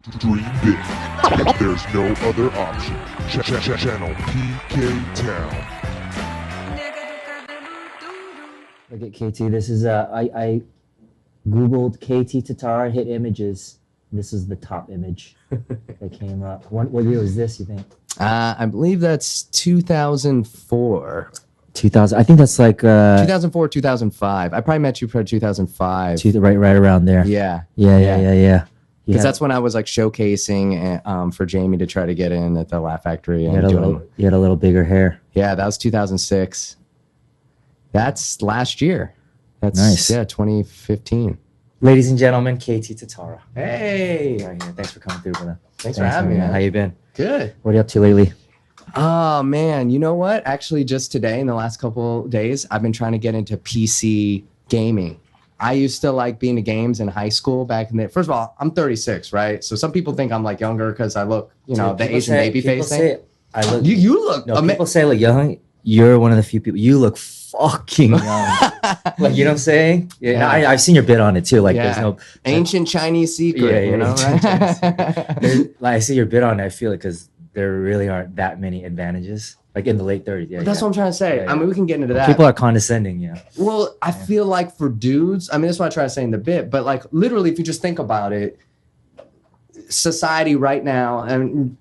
Dream big. There's no other option. Channel PK Town. Look at KT. This is I googled KT Tatara hit images. This is the top image that came up. What year was this, you think? I believe that's 2004. 2000. I think that's like 2004, 2005. I probably met you for 2005. right around there. Yeah. Yeah. Because that's when I was like showcasing for Jamie to try to get in at the Laugh Factory. You had a little bigger hair. Yeah, that was 2006. That's last year. That's nice. Yeah, 2015. Ladies and gentlemen, KT Tatara. Hey. Right here. Thanks for coming through, brother. Thanks for having me, man. How you been? Good. What are you up to lately? Oh, man. You know what? Actually, just today, in the last couple days, I've been trying to get into PC gaming. I used to like being to games in high school back in the... First of all, I'm 36, right? So some people think I'm like younger because I look, the Asian baby face thing. I look... You look... No, people say like young. You're one of the few people. You look fucking young. Like, you know what I'm saying? Yeah. I've seen your bit on it too. Like, there's no... Ancient Chinese secret, you know, right? Like, I see your bit on it. I feel it because there really aren't that many advantages. Like in the late 30s. Yeah, that's what I'm trying to say. I mean, we can get into that. People are condescending, yeah. Well, I feel like for dudes, I mean, that's what I try to say in the bit, but like literally, if you just think about it, society right now, and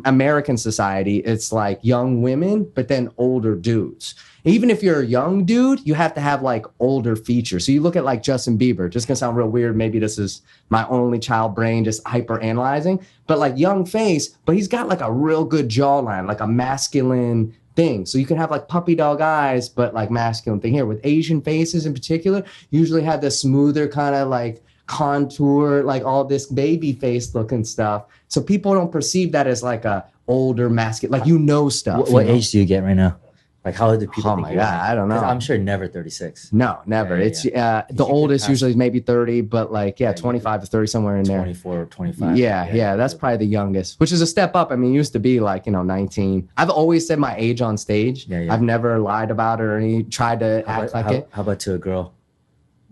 American society, it's like young women, but then older dudes. Even if you're a young dude, you have to have like older features. So you look at like Justin Bieber, just gonna sound real weird. Maybe this is my only child brain just hyper analyzing, but like young face, but he's got like a real good jawline, like a masculine thing. So you can have like puppy dog eyes, but like masculine thing here. With Asian faces in particular, usually have the smoother kind of like contour, like all this baby face looking stuff. So people don't perceive that as like a older masculine, like stuff. What age do you get right now? Like, how old do people think my God, I don't know. I'm sure never 36. No, never. It's the oldest usually is maybe 30, but like, 25 to 30, somewhere in there. 24 or 25. Yeah, that's probably the youngest, which is a step up. I mean, it used to be like, 19. I've always said my age on stage. Yeah. I've never lied about it or tried to act like it. How about to a girl?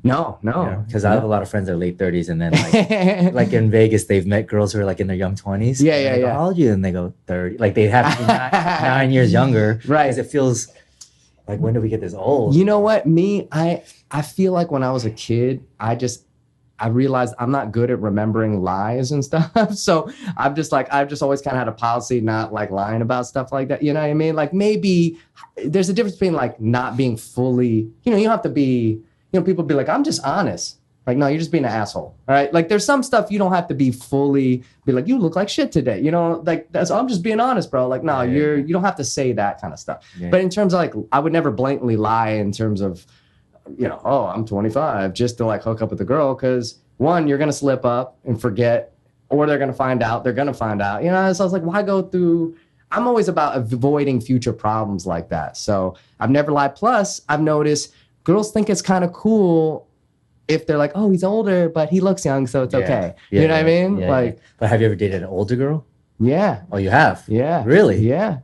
No. Because I have a lot of friends that are late 30s, and then like in Vegas, they've met girls who are like in their young 20s. Yeah. How old are you? And they go 30. Like they have to be 9 years younger. Right. Because it feels like, when do we get this old? You know what? I feel like when I was a kid, I realized I'm not good at remembering lies and stuff. So I've just always kind of had a policy not like lying about stuff like that. You know what I mean? Like maybe there's a difference between like not being fully, you don't have to be, people be like, I'm just honest. Like, no, you're just being an asshole. All right. Like there's some stuff you don't have to be like, you look like shit today. Like I'm just being honest, bro. Like, no, you don't have to say that kind of stuff. Yeah. But in terms of like, I would never blatantly lie in terms of, oh, I'm 25 just to like hook up with a girl. Cause one, you're going to slip up and forget, or they're going to find out. They're going to find out, so I was like, why go through? I'm always about avoiding future problems like that. So I've never lied. Plus I've noticed girls think it's kind of cool if they're like, oh, he's older, but he looks young, so it's okay. You know what I mean? But have you ever dated an older girl? Yeah. Oh, you have? Yeah. Really? Yeah.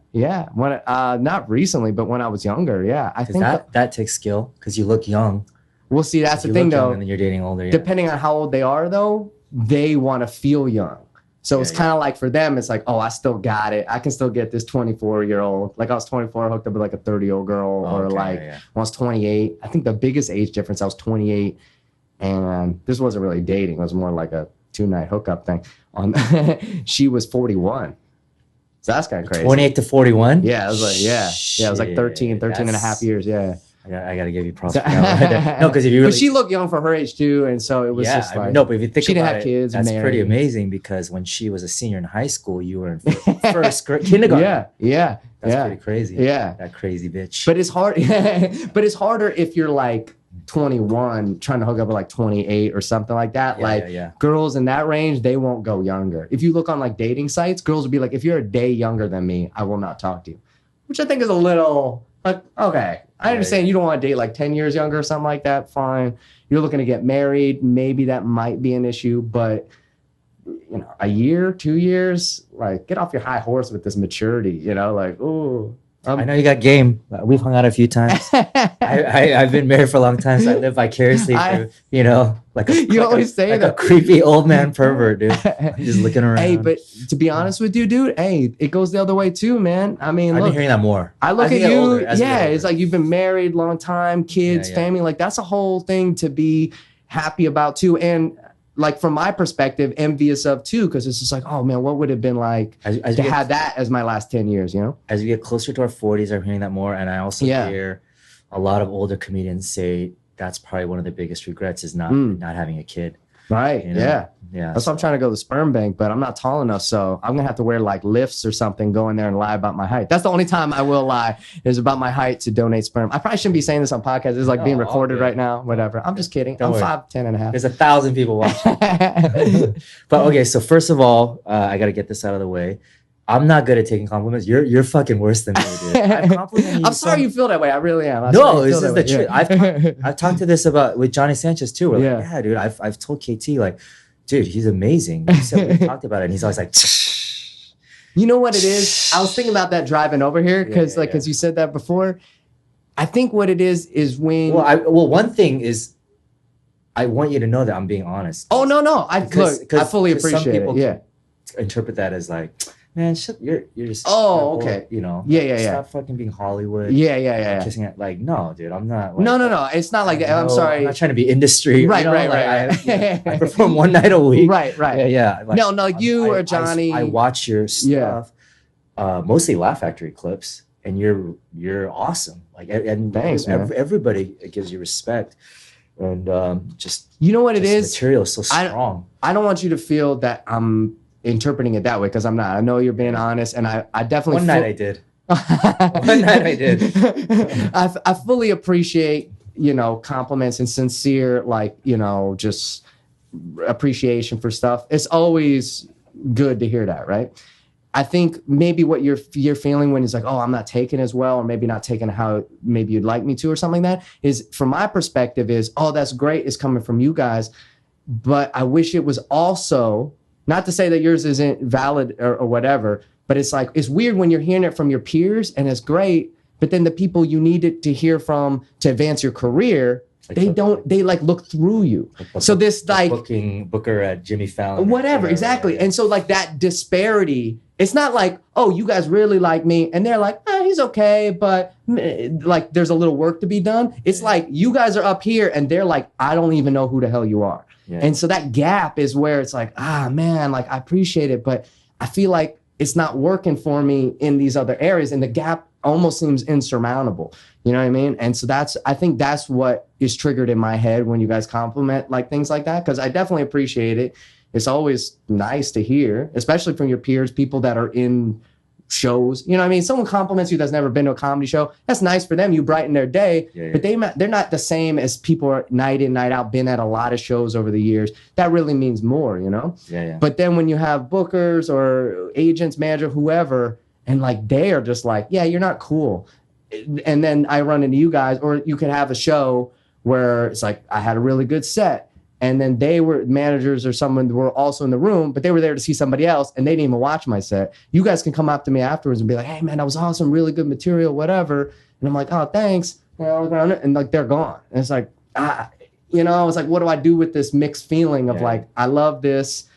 When not recently, but when I was younger, yeah. I think that takes skill because you look young. Well, see, that's the thing, though. And then you're dating older. Yeah. Depending on how old they are, though, they want to feel young. So it's kind of like for them, it's like, oh, I still got it. I can still get this 24-year-old. Like I was 24, hooked up with like a 30-year-old girl, when I was 28. I think the biggest age difference, I was 28, and this wasn't really dating. It was more like a 2-night hookup thing. She was 41. So that's kind of crazy. 28 to 41? Yeah, I was like, it was like 13 and a half years, yeah. I got to give you props for that. No, because if you really... But she looked young for her age too, and so it was just like... No, but if you think she didn't about have it, kids, that's married. Pretty amazing, because when she was a senior in high school, you were in first grade, kindergarten. Yeah. That's pretty crazy. Yeah. That crazy bitch. But it's hard. But it's harder if you're like 21 trying to hook up with like 28 or something like that. Girls in that range, they won't go younger. If you look on like dating sites, girls will be like, if you're a day younger than me, I will not talk to you. Which I think is a little like, okay. I understand you don't want to date like 10 years younger or something like that. Fine. You're looking to get married. Maybe that might be an issue, but a year, 2 years, like get off your high horse with this maturity, like, ooh, I know you got game. We've hung out a few times. I've been married for a long time, so I live vicariously through, like a creepy old man pervert, dude. I'm just looking around. Hey, but to be honest with you, dude, hey, it goes the other way too, man. I mean, I've been hearing that more. I look at you, it's like you've been married long time, kids, family, like that's a whole thing to be happy about too. And like from my perspective, envious of too, because it's just like, oh man, what would it have been like to have that as my last 10 years, As we get closer to our 40s, I'm hearing that more. And I also hear a lot of older comedians say that's probably one of the biggest regrets is not having a kid. Right. Yeah. That's so. why I'm trying to go to the sperm bank, but I'm not tall enough. So I'm going to have to wear like lifts or something, go in there and lie about my height. That's the only time I will lie is about my height to donate sperm. I probably shouldn't be saying this on podcasts. It's like being recorded right now, whatever. I'm just kidding. I'm 5'10" and a half. There's 1,000 people watching. But okay. So first of all, I got to get this out of the way. I'm not good at taking compliments. You're fucking worse than me, dude. I'm sorry you feel that way. I really am. No, this is the truth. I've talked to this with Johnny Sanchez too. We're like, dude, I've told KT like, dude, he's amazing. We talked about it, and he's always like, you know what it is? I was thinking about that driving over here because because you said that before. I think what it is when one thing is, I want you to know that I'm being honest. Oh no, I fully appreciate it. Yeah, interpret that as like, man, you're just okay. Stop fucking being Hollywood. Kissing it like, no, dude, I'm not. Like, no, it's not like that. I'm sorry. I'm not trying to be industry. Right. I perform one night a week. Right. Yeah. Like, no, you or Johnny. I watch your stuff, mostly Laugh Factory clips, and you're awesome. Like, and thanks, man. Everybody gives you respect, and just what it is. Material is so strong. I don't want you to feel that I'm interpreting it that way because I'm not. I know you're being honest, and I definitely One night I did. I fully appreciate compliments and sincere just appreciation for stuff. It's always good to hear that, right? I think maybe what you're feeling when it's like, oh, I'm not taking as well, or maybe not taking how maybe you'd like me to, or something like that, is from my perspective is, oh, that's great, it's coming from you guys, but I wish it was also. Not to say that yours isn't valid or whatever, but it's like, it's weird when you're hearing it from your peers and it's great, but then the people you needed to hear from to advance your career, they look through you. So this like Booker at Jimmy Fallon. Whatever, exactly. And so like that disparity, it's not like, oh, you guys really like me. And they're like, he's okay, but like there's a little work to be done. It's like you guys are up here and they're like, I don't even know who the hell you are. Yeah. And so that gap is where it's like, man, like I appreciate it, but I feel like it's not working for me in these other areas. And the gap almost seems insurmountable. You know what I mean? And so I think that's what is triggered in my head when you guys compliment like things like that. Cause I definitely appreciate it. It's always nice to hear, especially from your peers, people that are in shows. You know what I mean? Someone compliments you that's never been to a comedy show. That's nice for them. You brighten their day. But they're not the same as people are night in, night out, been at a lot of shows over the years. That really means more, But then when you have bookers or agents, manager, whoever, and like they are just like, yeah, you're not cool. And then I run into you guys, or you could have a show where it's like, I had a really good set. And then they were managers or someone were also in the room, but they were there to see somebody else and they didn't even watch my set. You guys can come up to me afterwards and be like, hey man, that was awesome, really good material, whatever. And I'm like, oh, thanks. And like, they're gone. And it's like, it's like, what do I do with this mixed feeling of like, I love this.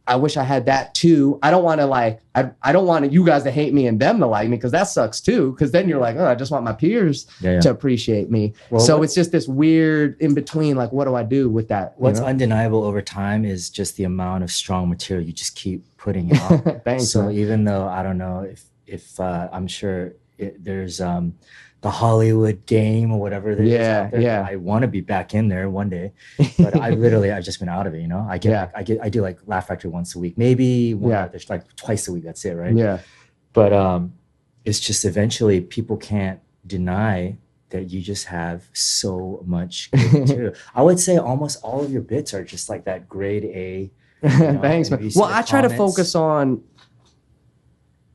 I wish I had that too. I don't want to like, I don't want you guys to hate me and them to like me because that sucks too. Because then you're like, oh, I just want my peers to appreciate me. Well, so it's just this weird in between, like, what do I do with that? What's undeniable over time is just the amount of strong material you just keep putting out. Thanks. So even though I don't know if I'm sure there's the Hollywood game or whatever there is out there. I want to be back in there one day, but I've just been out of it. I do like Laugh Factory once a week, maybe there's like twice a week. That's it, right? Yeah. But it's just eventually people can't deny that you just have so much good material. I would say almost all of your bits are just like that grade A. Thanks, man. Well, I try to focus on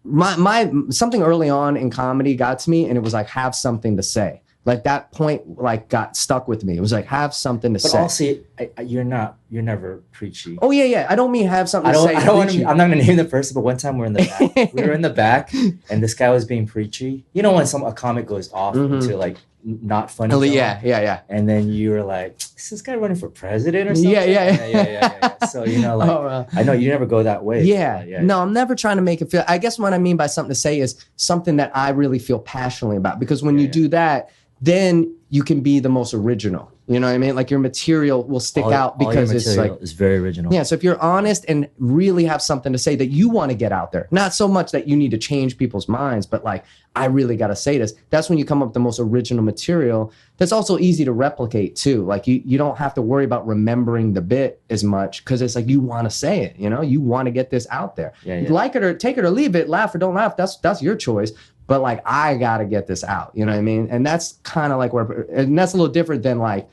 my something early on in comedy got to me, and it was like, have something to say. Like that point, like got stuck with me. It was like, have something to say. you're never preachy. Oh yeah. I don't mean have something to say. I don't want to. I'm not going to name the person, but one time we're in the back. We were in the back, and this guy was being preachy. You know when a comic goes off into like not funny. Oh, yeah. And then you were like, "Is this guy running for president or something?" Yeah. So I know you never go that way. Yeah. No, I'm never trying to make it feel. I guess what I mean by something to say is something that I really feel passionately about. Because when you do that, then you can be the most original. You know what I mean? Like your material will stick out because it's very original. Yeah. So if you're honest and really have something to say that you want to get out there, not so much that you need to change people's minds, but like, I really got to say this. That's when you come up with the most original material. That's also easy to replicate too. Like you don't have to worry about remembering the bit as much because it's like you want to say it. You know, you want to get this out there. You like it or take it or leave it, laugh or don't laugh. That's your choice. But like, I got to get this out. You know what I mean? And that's kind of like and that's a little different than like,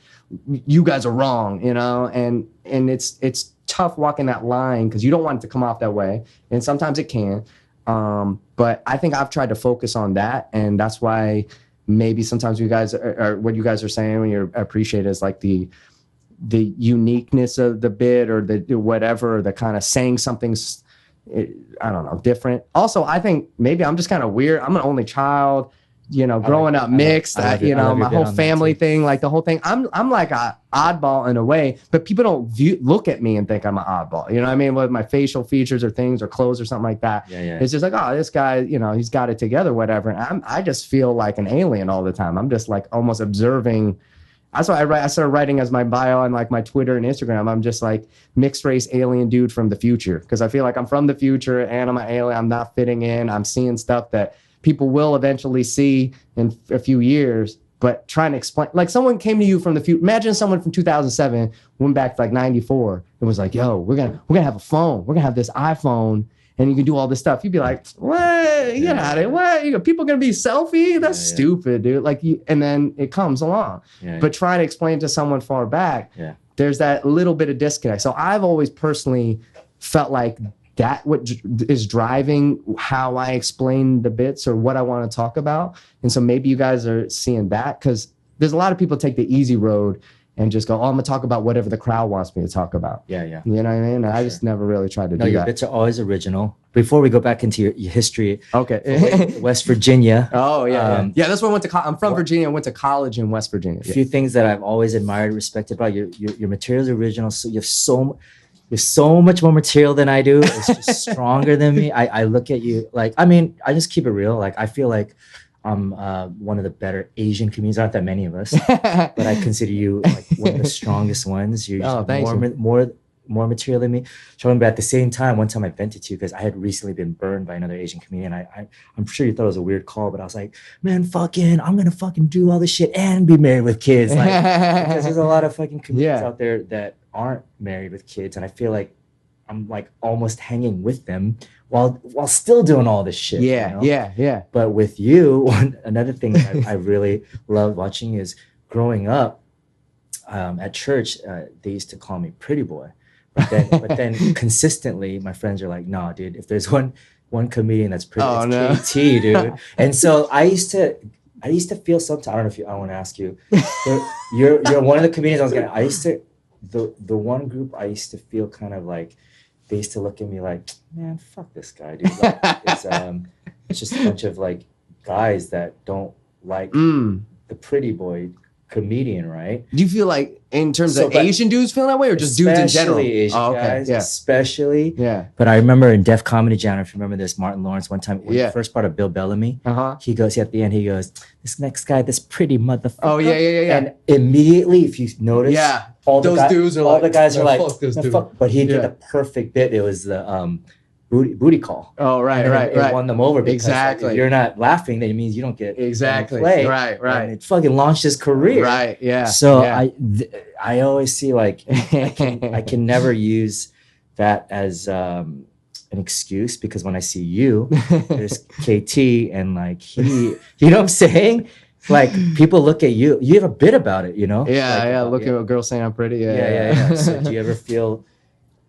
you guys are wrong, you know? And it's tough walking that line because you don't want it to come off that way. And sometimes it can. But I think I've tried to focus on that. And that's why maybe sometimes you guys are what you guys are saying when you're appreciated is like the uniqueness of the bit or the whatever, the kind of saying something's, I don't know, different. Also, I think maybe I'm just kind of weird. I'm an only child, you know, growing up mixed, you know, my whole family thing, like the whole thing. I'm like a oddball in a way, but people don't look at me and think I'm an oddball. You know what I mean? With my facial features or things or clothes or something like that. It's just like, oh, this guy, you know, he's got it together, whatever. And I just feel like an alien all the time. I'm just like almost observing. That's why I started writing as my bio on like my Twitter and Instagram. I'm just like mixed race alien dude from the future. Cause I feel like I'm from the future and I'm an alien. I'm not fitting in. I'm seeing stuff that people will eventually see in a few years, but trying to explain, like someone came to you from the future. Imagine someone from 2007 went back to like 94 and was like, yo, we're going to have a phone. We're gonna have this iPhone and you can do all this stuff. You'd be like, what? You know, what? People going to be selfie? That's stupid, dude. Like and then it comes along, but trying to explain to someone far back, there's that little bit of disconnect. So I've always personally felt like that what is driving how I explain the bits or what I want to talk about. And so maybe you guys are seeing that because there's a lot of people take the easy road and just go, oh, I'm going to talk about whatever the crowd wants me to talk about. You know what I mean? And I just never really tried to do your that. bits are always original. Before we go back into your history. Okay. West Virginia. Oh, yeah. Yeah, that's where I went to I'm from Virginia. I went to college in West Virginia. A few things that I've always admired, respected about your material is original. So you have so much more material than I do. It's just stronger than me. I look at you like, I mean, I just keep it real. Like, I feel like I'm one of the better Asian comedians. Not that many of us, but I consider you like one of the strongest ones. You're more material than me. But at the same time, one time I vented to you because I had recently been burned by another Asian comedian. I'm sure you thought it was a weird call, but I was like, man, I'm gonna fucking do all this shit and be married with kids. Like, because there's a lot of fucking comedians out there that aren't married with kids, and I feel like I'm like almost hanging with them while still doing all this shit. Yeah. But with you, another thing that I really love watching is growing up at church. They used to call me pretty boy, but then consistently my friends are like, nah, dude, if there's one comedian that's pretty, it's KT, dude. And so I used to feel sometimes, I don't know if I want to ask you, you're one of the comedians I used to, the one group I used to feel kind of like, they used to look at me like, man, fuck this guy, dude. Like, it's just a bunch of like guys that don't like the pretty boy comedian, right? Do you feel like in terms of Asian dudes feeling that way, or just dudes in general? Asian guys, especially. Yeah. But I remember in Def Comedy Jam, if you remember this, Martin Lawrence one time, when the first part of Bill Bellamy, he goes at the end, he goes, this next guy, this pretty motherfucker. Oh yeah. And immediately, if you notice, all the guys are like, fuck. But he did the perfect bit. It was the booty call. Oh, right. It won them over. Because, exactly. Like, if you're not laughing, that means you don't get play. Right. And it fucking launched his career. Right. Yeah. So I always see like I can never use that as an excuse, because when I see you, there's KT and like you know what I'm saying? Like people look at you. You have a bit about it, you know? Yeah. Look at a girl saying I'm pretty. Yeah. So do you ever feel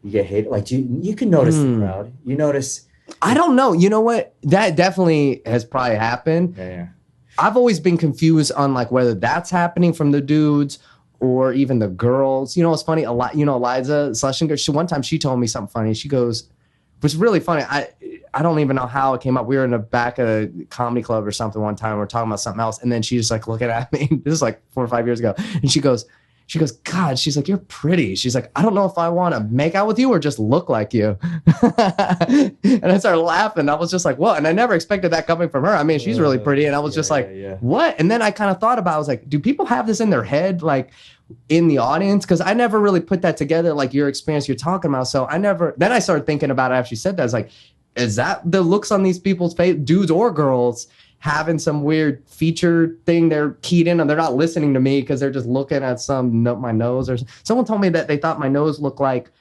you get hated? Like you can notice the crowd. You notice. I don't know. You know what? That definitely has probably happened. Yeah. I've always been confused on like whether that's happening from the dudes or even the girls. You know, it's funny. A lot. You know, Eliza Schlesinger. One time she told me something funny. She goes, "Was really funny. I don't even know how it came up. We were in the back of a comedy club or something one time. We were talking about something else, and then she just like looking at me. This is like 4 or 5 years ago, and she goes, God, she's like, you're pretty. She's like, I don't know if I want to make out with you or just look like you. And I started laughing. I was just like, what? And I never expected that coming from her. I mean, she's really pretty. And I was just like, what? And then I kind of thought about it. I was like, do people have this in their head, like in the audience? Because I never really put that together, like your experience you're talking about. So then I started thinking about it after she said that. I was like, is that the looks on these people's face, dudes or girls, having some weird feature thing they're keyed in and they're not listening to me because they're just looking at my nose? Or someone told me that they thought my nose looked like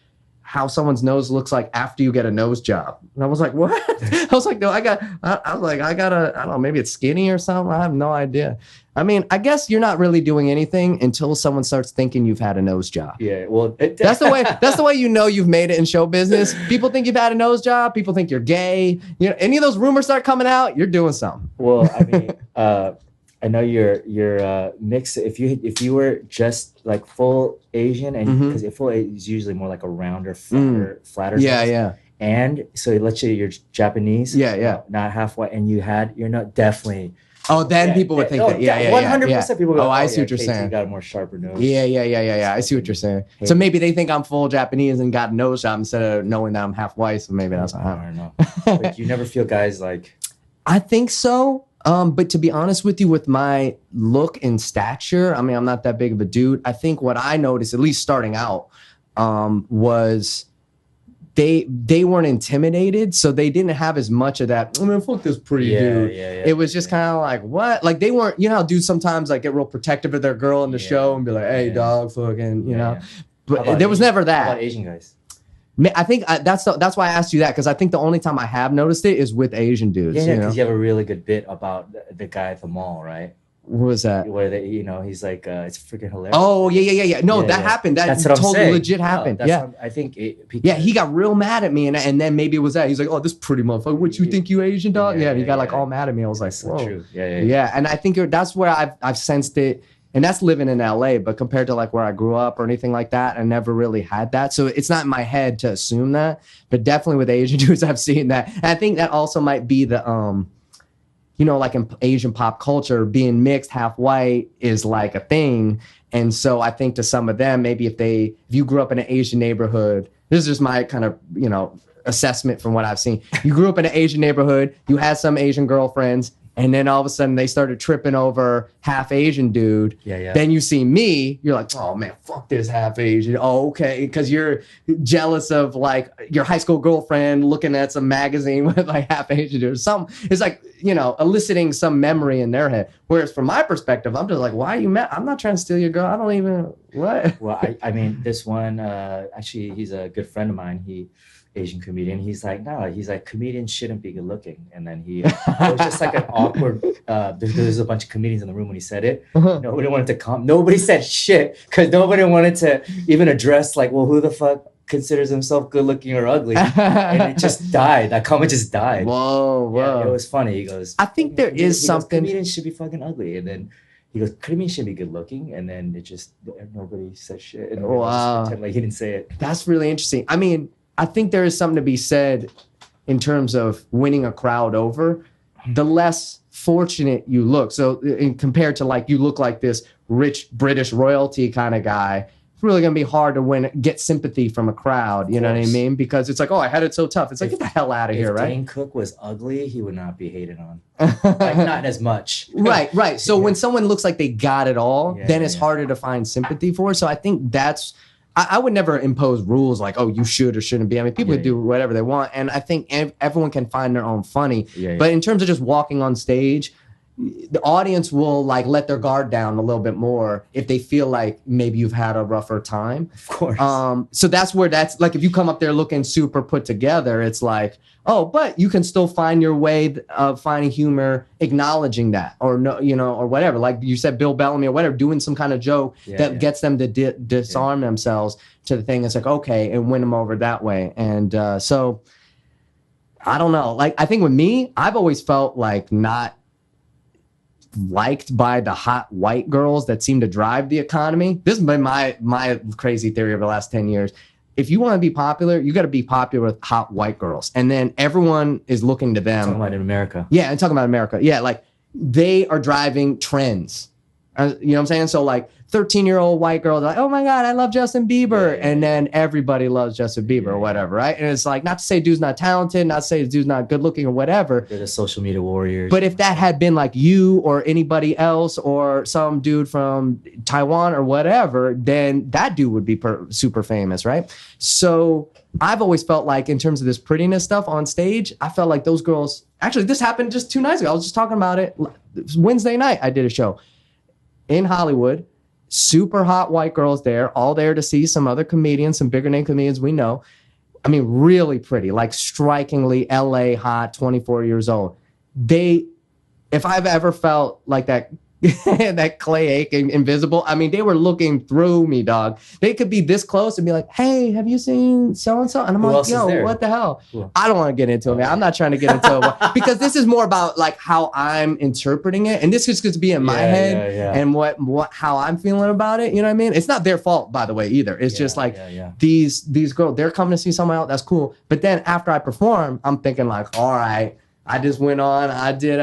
how someone's nose looks like after you get a nose job. And I was like, what? I was like, no, I don't know, maybe it's skinny or something. I have no idea. I mean, I guess you're not really doing anything until someone starts thinking you've had a nose job. Yeah, well, that's the way you know you've made it in show business. People think you've had a nose job. People think you're gay. You know, any of those rumors start coming out, you're doing something. Well, I mean, I know you're mixed. If you were just like full Asian, and because full is usually more like a rounder, flatter. Yeah. And so let's say you're Japanese. Yeah. Not half white, and you're not definitely. Oh, then people would think that. Yeah. 100% people would go, I see what you're KT saying. Got a more sharper nose. Yeah. I see what you're saying. So maybe they think I'm full Japanese and got a nose job instead of knowing that I'm half white. So maybe that's not. I don't know. Like, you never feel guys like. I think so. But to be honest with you, with my look and stature, I mean, I'm not that big of a dude. I think what I noticed, at least starting out, was they weren't intimidated, so they didn't have as much of that. I mean, fuck this pretty dude. It was just kind of like, what? Like they weren't, you know, how dudes sometimes like get real protective of their girl in the show and be like, hey, dog, fucking, you know. But there was never that. How about Asian guys? I think that's why I asked you that, because I think the only time I have noticed it is with Asian dudes. Yeah, because you have a really good bit about the guy at the mall, right? What was that? Where they, you know, he's like, it's freaking hilarious. Oh, yeah. No, that happened. That's totally legit happened. I think he got real mad at me, and then maybe it was that. He's like, oh, this pretty motherfucker. What, you think you Asian, dog? Yeah, and he got like all mad at me. I was like, whoa. True. Yeah. And I think that's where I've sensed it. And that's living in LA, but compared to like where I grew up or anything like that, I never really had that. So it's not in my head to assume that, but definitely with Asian dudes, I've seen that. And I think that also might be the, you know, like in Asian pop culture, being mixed, half white is like a thing. And so I think to some of them, maybe if you grew up in an Asian neighborhood, this is just my kind of, you know, assessment from what I've seen. You grew up in an Asian neighborhood, you had some Asian girlfriends, and then all of a sudden they started tripping over half Asian dude. Yeah. Then you see me, you're like, oh man, fuck this half Asian. Oh, okay. Because you're jealous of like your high school girlfriend looking at some magazine with like half Asian dude or something. It's like, you know, eliciting some memory in their head. Whereas from my perspective, I'm just like, why are you mad? I'm not trying to steal your girl. I don't even, what? Well, I mean, this one, actually, he's a good friend of mine. Asian comedian. He's like, comedians shouldn't be good looking. And then it was just like an awkward, there's a bunch of comedians in the room when he said it. Nobody wanted to come. Nobody said shit because nobody wanted to even address like, well, who the fuck considers himself good looking or ugly? And it just died. That comment just died. Whoa. Yeah, it was funny. He goes, I think there is something. Comedians should be fucking ugly. And then he goes, comedians should be good looking. And then it just, nobody said shit. And just pretend like he didn't say it. That's really interesting. I mean, I think there is something to be said in terms of winning a crowd over. The less fortunate you look. So compared to like you look like this rich British royalty kind of guy, it's really going to be hard to get sympathy from a crowd. You know what I mean? Because it's like, oh, I had it so tough. It's like, get the hell out of here, right? If Dane Cook was ugly, he would not be hated on. Like, not as much. Right. So when someone looks like they got it all, then it's harder to find sympathy for. So I think that's, I would never impose rules like, oh, you should or shouldn't be. I mean, people can do whatever they want. And I think everyone can find their own funny. But in terms of just walking on stage, the audience will like let their guard down a little bit more if they feel like maybe you've had a rougher time. Of course. So that's like if you come up there looking super put together, it's like, oh, but you can still find your way of finding humor, acknowledging that, or no, you know, or whatever. Like you said, Bill Bellamy or whatever, doing some kind of joke that gets them to disarm themselves to the thing. It's like, okay, and win them over that way. And so I don't know. Like I think with me, I've always felt like not liked by the hot white girls that seem to drive the economy. This has been my crazy theory over the last 10 years. If you want to be popular, you got to be popular with hot white girls. And then everyone is looking to them. Talking about in America. Yeah, and talking about America. Yeah, like they are driving trends. You know what I'm saying? So like 13-year-old white girls are like, oh my God, I love Justin Bieber. And then everybody loves Justin Bieber or whatever, right? And it's like, not to say dude's not talented, not to say dude's not good looking or whatever. They're the social media warriors. But if that had been like you or anybody else or some dude from Taiwan or whatever, then that dude would be super famous, right? So I've always felt like in terms of this prettiness stuff on stage, I felt like those girls, actually this happened just 2 nights ago. I was just talking about it. Wednesday night, I did a show in Hollywood. Super hot white girls there, all there to see some other comedians, some bigger name comedians we know. I mean, really pretty, like strikingly LA hot, 24 years old. If I've ever felt like that, that Clay Aiken invisible, I mean, they were looking through me, dog. They could be this close and be like, hey, have you seen so-and-so? And I'm like, yo, what the hell? Cool. I don't want to get into it, man. I'm not trying to get into it because this is more about like how I'm interpreting it. And this is going to be in my head and how I'm feeling about it. You know what I mean? It's not their fault, by the way, either. It's just like these girls, they're coming to see someone else. That's cool. But then after I perform, I'm thinking like, all right, I just went on. I did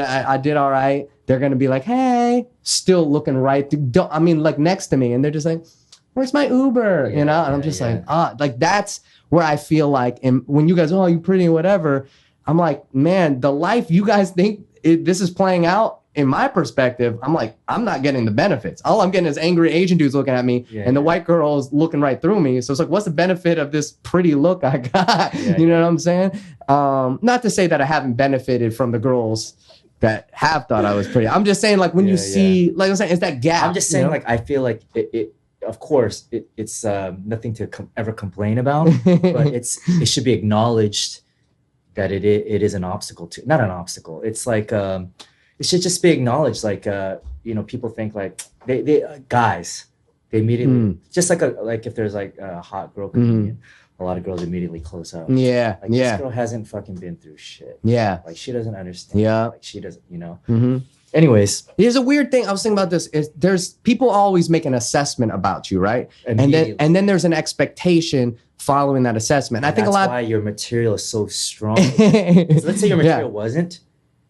all right. They're going to be like, hey, still looking right. Like next to me. And they're just like, where's my Uber? You know? And I'm just like that's where I feel like, and when you guys, oh, you pretty, whatever. I'm like, man, the life you guys think this is playing out, in my perspective, I'm like, I'm not getting the benefits. All I'm getting is angry Asian dudes looking at me and the white girls looking right through me. So it's like, what's the benefit of this pretty look I got? You know what I'm saying? Not to say that I haven't benefited from the girls that have thought I was pretty. I'm just saying, like, when you see, like I'm saying, it's that gap. I'm just saying, like, I feel like it of course, it's nothing to ever complain about, but it should be acknowledged that it is an obstacle to, not an obstacle. It's like, it should just be acknowledged. Like, people think like they guys, they immediately, just like if there's like a hot girl comedian, a lot of girls immediately close up. Yeah. Like, this girl hasn't fucking been through shit. Yeah. Like, she doesn't understand. Yeah. Like, she doesn't, Anyways. Here's a weird thing. I was thinking about this. There's people always make an assessment about you, right? And then there's an expectation following that assessment. And I think that's why your material is so strong. So let's say your material wasn't,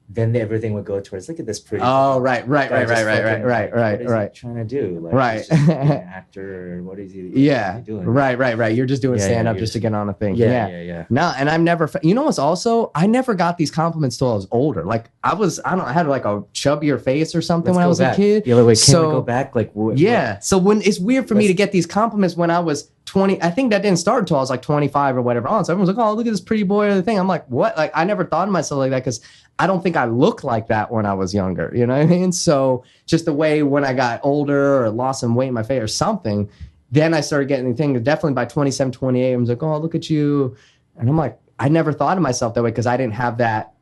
then everything would go towards, look at this pretty. Oh, right. What is he trying to do? Like, he's just an actor, or what is he? What is he doing? Right. You're just doing stand up just to get on a thing. Yeah. No, and I've never. You know what's also? I never got these compliments till I was older. Like I had like a chubbier face or something when I was a kid. Yeah, wait, can we go back? Like what? So when it's weird for me to get these compliments when I was 20, I think that didn't start until I was like 25 or whatever on. So everyone's like, oh, look at this pretty boy or the thing. I'm like, what? Like, I never thought of myself like that because I don't think I looked like that when I was younger. You know what I mean? So just the way when I got older or lost some weight in my face or something, then I started getting the thing. Definitely by 27, 28, I was like, oh, look at you. And I'm like, I never thought of myself that way because I didn't have that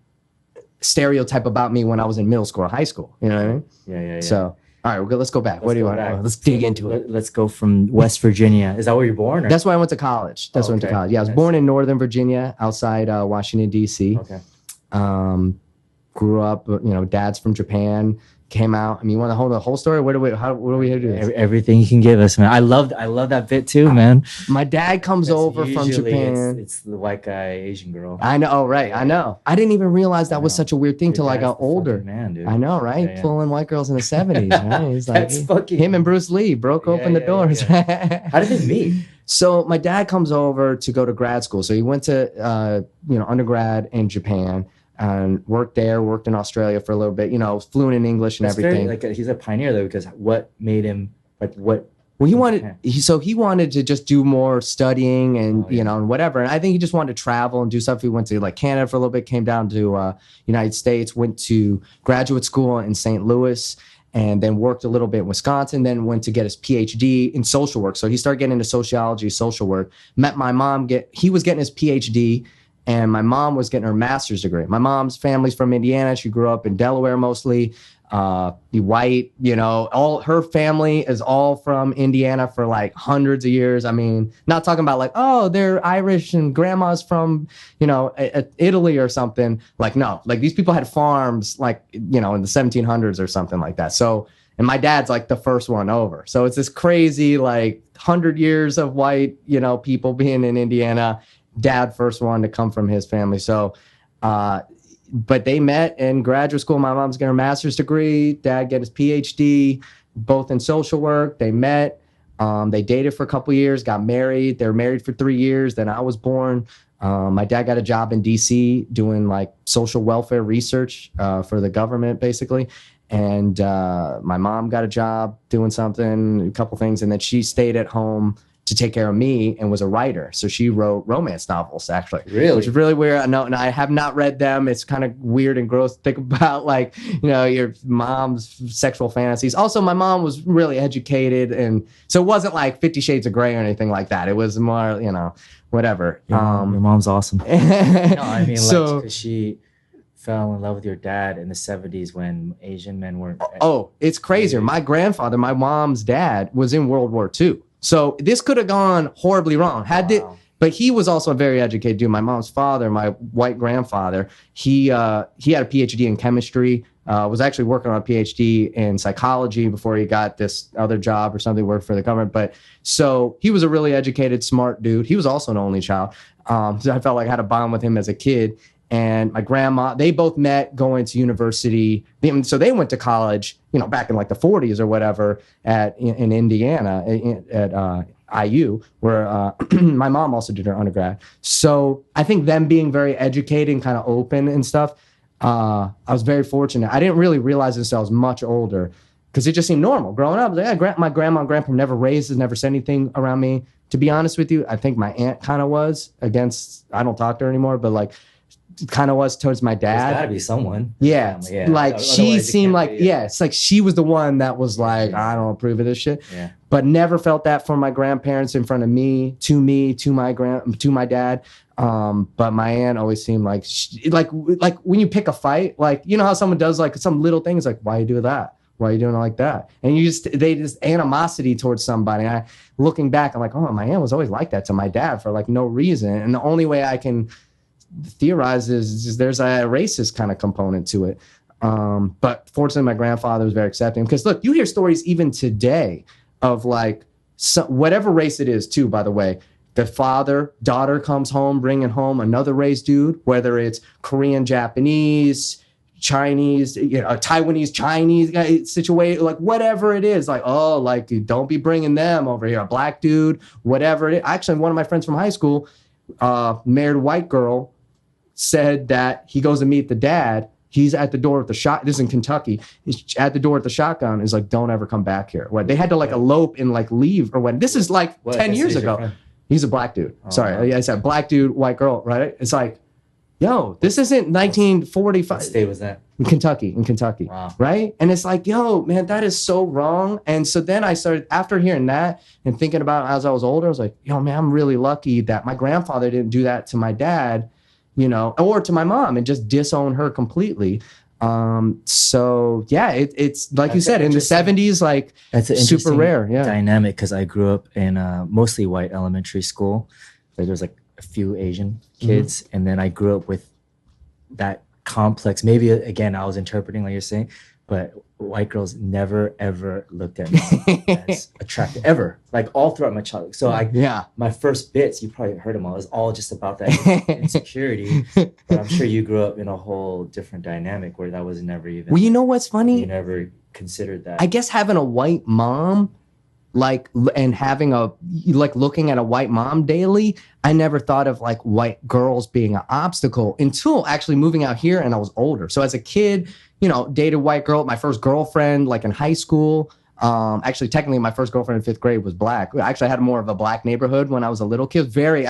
stereotype about me when I was in middle school or high school. You know what I mean? Yeah. So. All right, let's go back. What do you want? Let's dig into it. Let's go from West Virginia. Is that where you're born? Or? That's where I went to college. Yeah, I was born in Northern Virginia, outside Washington, D.C. Okay. Grew up, dad's from Japan. Came out. I mean, you want to hold the whole story? What are we here to do? Everything you can give us, man. I love that bit too, man. My dad comes over from Japan. It's the white guy, Asian girl. I know. Oh, right. I know. I didn't even realize that was such a weird thing till I got older. Man, dude. I know, right? Yeah. Pulling white girls in the 70s. Right? He's like, that's fucking him and Bruce Lee broke open the doors. Yeah. How did they meet? So my dad comes over to go to grad school. So he went to undergrad in Japan. And worked in Australia for a little bit, fluent in English and everything. He's a pioneer though, because what made him what? Well, he wanted to just do more studying and and whatever. And I think he just wanted to travel and do stuff. He went to like Canada for a little bit, came down to United States, went to graduate school in St. Louis, and then worked a little bit in Wisconsin. Then went to get his PhD in social work. So he started getting into sociology, social work. Met my mom. He was getting his PhD. and my mom was getting her master's degree. My mom's family's from Indiana. She grew up in Delaware mostly. White, you know, all her family is all from Indiana for like hundreds of years. I mean, not talking about like, oh, they're Irish and grandma's from, you know, Italy or something. Like, no, like these people had farms like, you know, in the 1700s or something like that. So, and my dad's like the first one over. So it's this crazy, like 100 years of white, you know, people being in Indiana, dad first one to come from his family. So, but they met in graduate school. My mom's getting her master's degree. Dad get his PhD, both in social work. They met. They dated for a couple years, got married. They were married for 3 years. Then I was born. My dad got a job in DC doing like social welfare research for the government, basically. And my mom got a job doing something, a couple things. And then she stayed at home to take care of me and was a writer. So she wrote romance novels, actually. Really? Which is really weird. I know, and I have not read them. It's kind of weird and gross to think about, like, you know, your mom's sexual fantasies. Also, my mom was really educated, and so it wasn't like 50 Shades of Grey or anything like that. It was more, you know, whatever. Your mom's awesome. No, I mean, so, like, 'cause she fell in love with your dad in the 70s when Asian men weren't. Oh, it's crazier. My grandfather, my mom's dad, was in World War II. So this could have gone horribly wrong. But he was also a very educated dude. My mom's father, my white grandfather, he had a PhD in chemistry, was actually working on a PhD in psychology before he got this other job or something, worked for the government. But so he was a really educated, smart dude. He was also an only child. So I felt like I had a bond with him as a kid. And my grandma, they both met going to university. So they went to college, you know, back in like the 40s or whatever in Indiana at IU, where my mom also did her undergrad. So I think them being very educated and kind of open and stuff, I was very fortunate. I didn't really realize this until I was much older because it just seemed normal. Growing up, like, yeah, my grandma and grandpa never raised us, never said anything around me. To be honest with you, I think my aunt kind of was against, I don't talk to her anymore, but like, kind of was towards my dad. There's gotta be someone. Yeah. Like she seemed like, it's like she was the one that was like, I don't approve of this shit. Yeah. But never felt that from my grandparents in front of me, to my dad. But my aunt always seemed like, like when you pick a fight, like, you know how someone does like some little things, like, why you do that? Why are you doing it like that? And they just animosity towards somebody. And looking back, I'm like, oh, my aunt was always like that to my dad for like no reason. And the only way I can theorize is there's a racist kind of component to it. But fortunately, my grandfather was very accepting, because look, you hear stories even today of like whatever race it is too, by the way, the daughter comes home bringing home another race dude, whether it's Korean, Japanese, Chinese, you know, Taiwanese, Chinese guy situation, like whatever it is, like, oh, like, don't be bringing them over here, a black dude, whatever it is. Actually, one of my friends from high school, married a white girl, said that he goes to meet the dad. He's at the door with the shot. This is in Kentucky. He's at the door with the shotgun. Is like, don't ever come back here. What, they had to like elope and like leave or when. This is like 10 years ago. He's a black dude. Oh, sorry, wow. I said black dude, white girl. Right? It's like, yo, this isn't 1945. What state was that? In Kentucky. Wow. Right? And it's like, yo, man, that is so wrong. And so then I started, after hearing that and thinking about it as I was older, I was like, yo, man, I'm really lucky that my grandfather didn't do that to my dad, you know, or to my mom, and just disown her completely. So yeah, it's like you said, in the 70s, like, that's an super rare. Yeah. Dynamic, because I grew up in a mostly white elementary school. There was like a few Asian kids, and then I grew up with that complex. Maybe again, I was interpreting like you're saying, but white girls never ever looked at me as attractive ever, like all throughout my childhood. So my first bits, you probably heard them all, is all just about that insecurity. But I'm sure you grew up in a whole different dynamic where that was never even. Well, you know what's funny? You never considered that. I guess having a white mom, like, and having looking at a white mom daily, I never thought of like white girls being an obstacle until actually moving out here, and I was older. So as a kid, you know, dated white girl. My first girlfriend, like in high school, actually technically my first girlfriend in 5th grade was black. Actually, I had more of a black neighborhood when I was a little kid. Very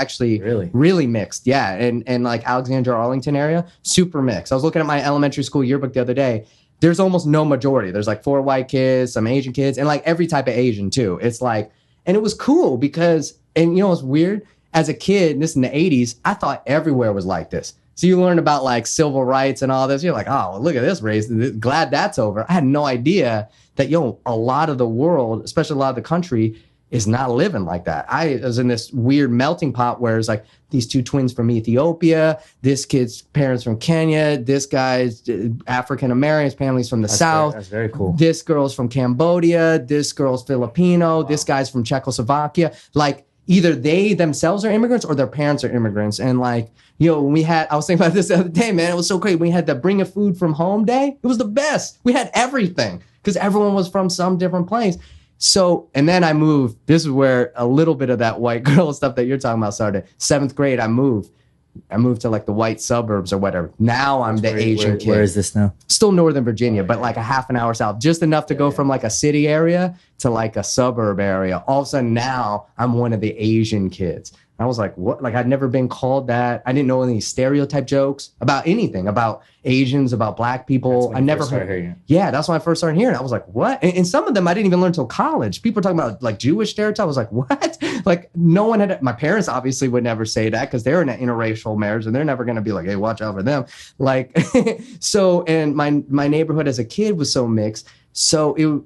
really mixed. Yeah. And like Alexandria, Arlington area, super mixed. I was looking at my elementary school yearbook the other day. There's almost no majority. There's like 4 white kids, some Asian kids, and like every type of Asian too. It's like, and it was cool because, and you know what's weird? as a kid, and this in the 80s, I thought everywhere was like this. So you learn about like civil rights and all this. You're like, oh, look at this race. Glad that's over. I had no idea that, a lot of the world, especially a lot of the country, is not living like that. I was in this weird melting pot where it's like these two twins from Ethiopia, this kid's parents from Kenya, this guy's African-American, family's from the South. That's very cool. This girl's from Cambodia, this girl's Filipino, wow. This guy's from Czechoslovakia. Like, either they themselves are immigrants or their parents are immigrants. And like, when I was thinking about this the other day, man, it was so great. We had the bring a food from home day. It was the best. We had everything because everyone was from some different place. So, and then I moved. This is where a little bit of that white girl stuff that you're talking about started. 7th grade, I moved to like the white suburbs or whatever. Now I'm the Asian kid. Where is this now? Still Northern Virginia, but like a half an hour south, just enough to go from like a city area to like a suburb area. All of a sudden now I'm one of the Asian kids. I was like, what? Like, I'd never been called that. I didn't know any stereotype jokes about anything, about Asians, about black people. I never heard. Yeah, that's when I first started hearing. I was like, what? And some of them I didn't even learn until college. People were talking about like Jewish stereotypes. I was like, what? Like, no one had. My parents obviously would never say that because they're in an interracial marriage and they're never going to be like, hey, watch out for them. Like, so, and my neighborhood as a kid was so mixed. So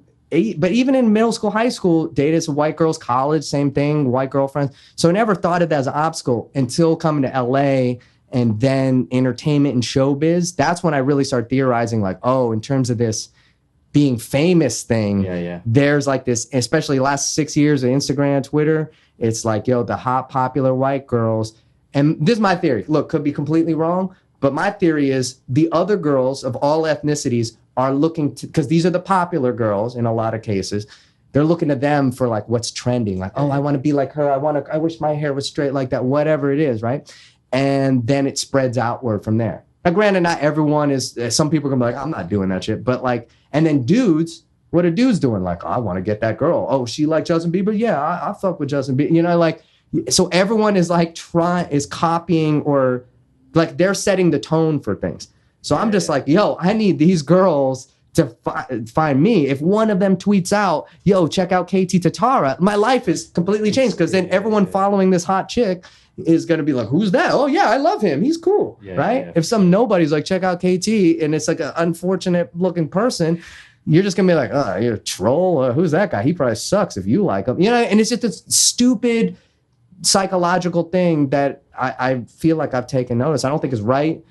but even in middle school, high school, dated some white girls, college, same thing, white girlfriends. So I never thought of that as an obstacle until coming to LA and then entertainment and showbiz. That's when I really started theorizing like, oh, in terms of this being famous thing, there's like this, especially last 6 years of Instagram, Twitter, it's like, the hot, popular white girls. And this is my theory. Look, could be completely wrong, but my theory is the other girls of all ethnicities are looking to, because these are the popular girls in a lot of cases, they're looking to them for like what's trending. Like, oh, I want to be like her. I wish my hair was straight like that, whatever it is, right? And then it spreads outward from there. Now, granted, not everyone is, some people can be like, I'm not doing that shit. But like, and then dudes, what are dudes doing? Like, oh, I want to get that girl. Oh, she like Justin Bieber? Yeah, I fuck with Justin Bieber. Like, so everyone is like is copying or like they're setting the tone for things. So I'm just like, I need these girls to find me. If one of them tweets out, check out KT Tatara, my life is completely changed because then everyone following this hot chick is going to be like, who's that? Oh, yeah, I love him. He's cool, right? Yeah. If some nobody's like, check out KT, and it's like an unfortunate looking person, you're just going to be like, oh, you're a troll. Who's that guy? He probably sucks if you like him. And it's just this stupid psychological thing that I feel like I've taken notice. I don't think it's right.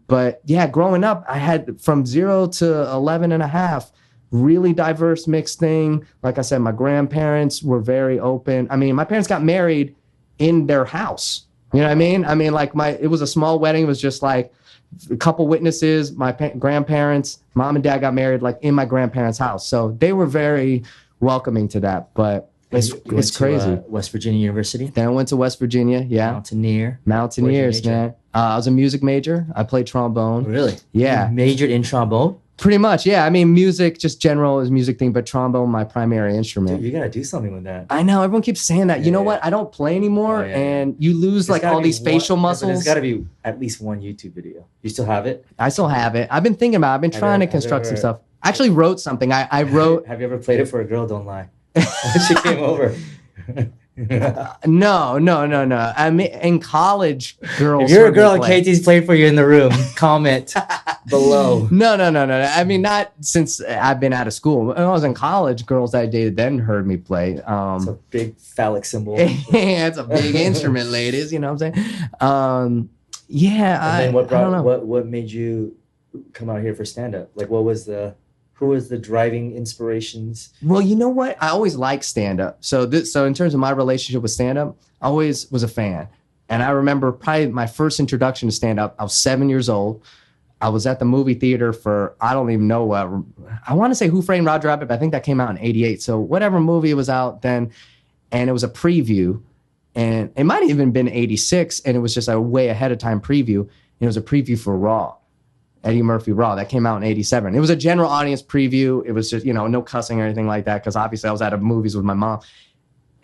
But growing up, I had from 0 to 11 and a half, really diverse mixed thing. Like I said, my grandparents were very open. I mean, my parents got married in their house. You know what I mean? I mean, like it was a small wedding. It was just like a couple witnesses, my grandparents, mom and dad got married like in my grandparents' house. So they were very welcoming to that. But it's crazy. West Virginia University. Then I went to West Virginia. Yeah. Mountaineers, man. I was a music major. I played trombone. Really? Yeah. You majored in trombone? Pretty much, yeah. I mean, music, just general is music thing, but trombone, my primary instrument. Dude, you gotta do something with that. I know. Everyone keeps saying that. You know what? I don't play anymore, and you lose like all these facial muscles. There's got to be at least one YouTube video. You still have it? I still have it. I've been thinking about it. I've been trying to construct some stuff. I actually wrote something. I wrote. Have you ever played it for a girl? Don't lie. She came over. No. I mean, in college, girls. If you're a girl and KT's played for you in the room, comment below. No. I mean, not since I've been out of school. When I was in college, girls that I dated then heard me play. It's a big phallic symbol. Yeah, it's a big instrument, ladies. You know what I'm saying? Yeah. And then I don't know. What made you come out here for stand up? Like, who was the driving inspirations? Well, you know what? I always liked stand-up. So in terms of my relationship with stand-up, I always was a fan. And I remember probably my first introduction to stand-up, I was 7 years old. I was at the movie theater for, I don't even know what, I want to say Who Framed Roger Rabbit, but I think that came out in 88. So whatever movie was out then, and it was a preview. And it might have even been 86, and it was just a way ahead of time preview. And it was a preview for Raw. Eddie Murphy Raw, that came out in 87. It was a general audience preview. It was just, no cussing or anything like that, because obviously I was at movies with my mom.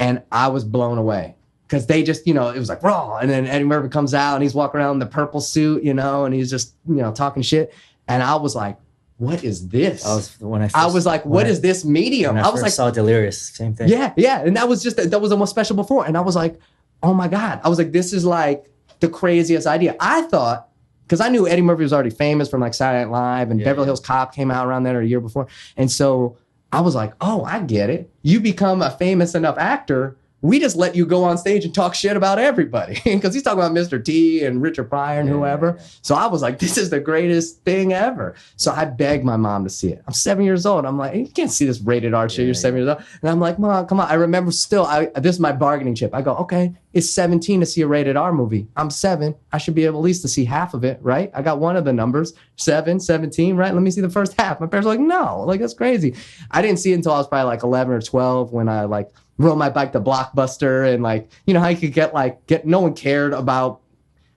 And I was blown away because they just, it was like Raw. And then Eddie Murphy comes out and he's walking around in the purple suit, and he's just, talking shit. And I was like, what is this? I was like, what is this medium? I was like, saw Delirious, same thing. Yeah. And that was the most special before. And I was like, oh my God. I was like, this is like the craziest idea. I thought, because I knew Eddie Murphy was already famous from like Saturday Night Live, and Beverly Hills Cop came out around then or a year before. And so I was like, oh, I get it. You become a famous enough actor, we just let you go on stage and talk shit about everybody. Because he's talking about Mr. T and Richard Pryor and whoever. Yeah. So I was like, this is the greatest thing ever. So I begged my mom to see it. I'm 7 years old. I'm like, you can't see this rated R shit. You're 7 years old. And I'm like, Mom, come on. I remember still, this is my bargaining chip. I go, okay, it's 17 to see a rated R movie. I'm 7. I should be able at least to see half of it, right? I got one of the numbers, 7, 17, right? Let me see the first half. My parents were like, no, like that's crazy. I didn't see it until I was probably like 11 or 12 when I like rode my bike to Blockbuster, and like, you know how you could get no one cared about,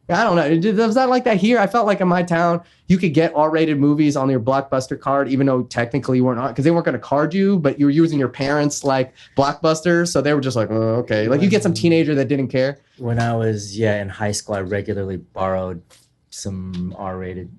I don't know, was that like that here? I felt like in my town you could get R-rated movies on your Blockbuster card, even though technically you weren't on, because they weren't going to card you, but you were using your parents' like Blockbuster, so they were just like, oh, okay, like you get some teenager that didn't care. When I was in high school, I regularly borrowed some R-rated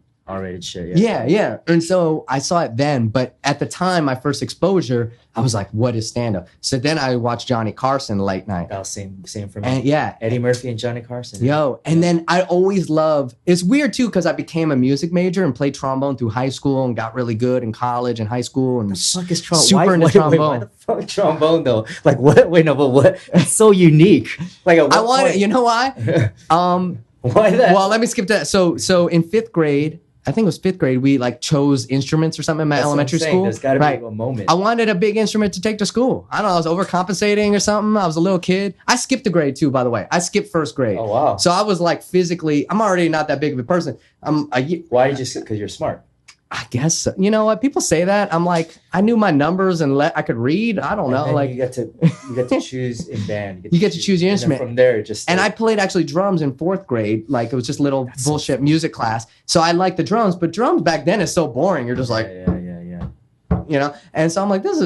shit. Yeah. And so I saw it then, but at the time, my first exposure, I was like, what is stand-up? So then I watched Johnny Carson late night. Oh, same for me. And Eddie Murphy and Johnny Carson. And then I always love, it's weird too, because I became a music major and played trombone through high school and got really good in college and high school. And the fuck is trombone? Super into trombone. Why the fuck trombone though? Like what? Wait, no, but what? It's so unique. Like I wanted, you know why? Why that? Well, let me skip that. So in 5th grade, I think it was 5th grade, we like chose instruments or something in my elementary school. There's got to be a moment. I wanted a big instrument to take to school. I don't know, I was overcompensating or something. I was a little kid. I skipped a grade too, by the way. I skipped 1st grade. Oh, wow. So I was like physically, I'm already not that big of a person. Why did you skip? Because you're smart. I guess so. You know what? People say that. I'm like, I knew my numbers and I could read. I don't know. Like you get to choose in band. You get to choose your instrument. From there, just and I played actually drums in 4th grade. Like it was just little bullshit music class. So I liked the drums, but drums back then is so boring. You're just like, you know. And so I'm like, this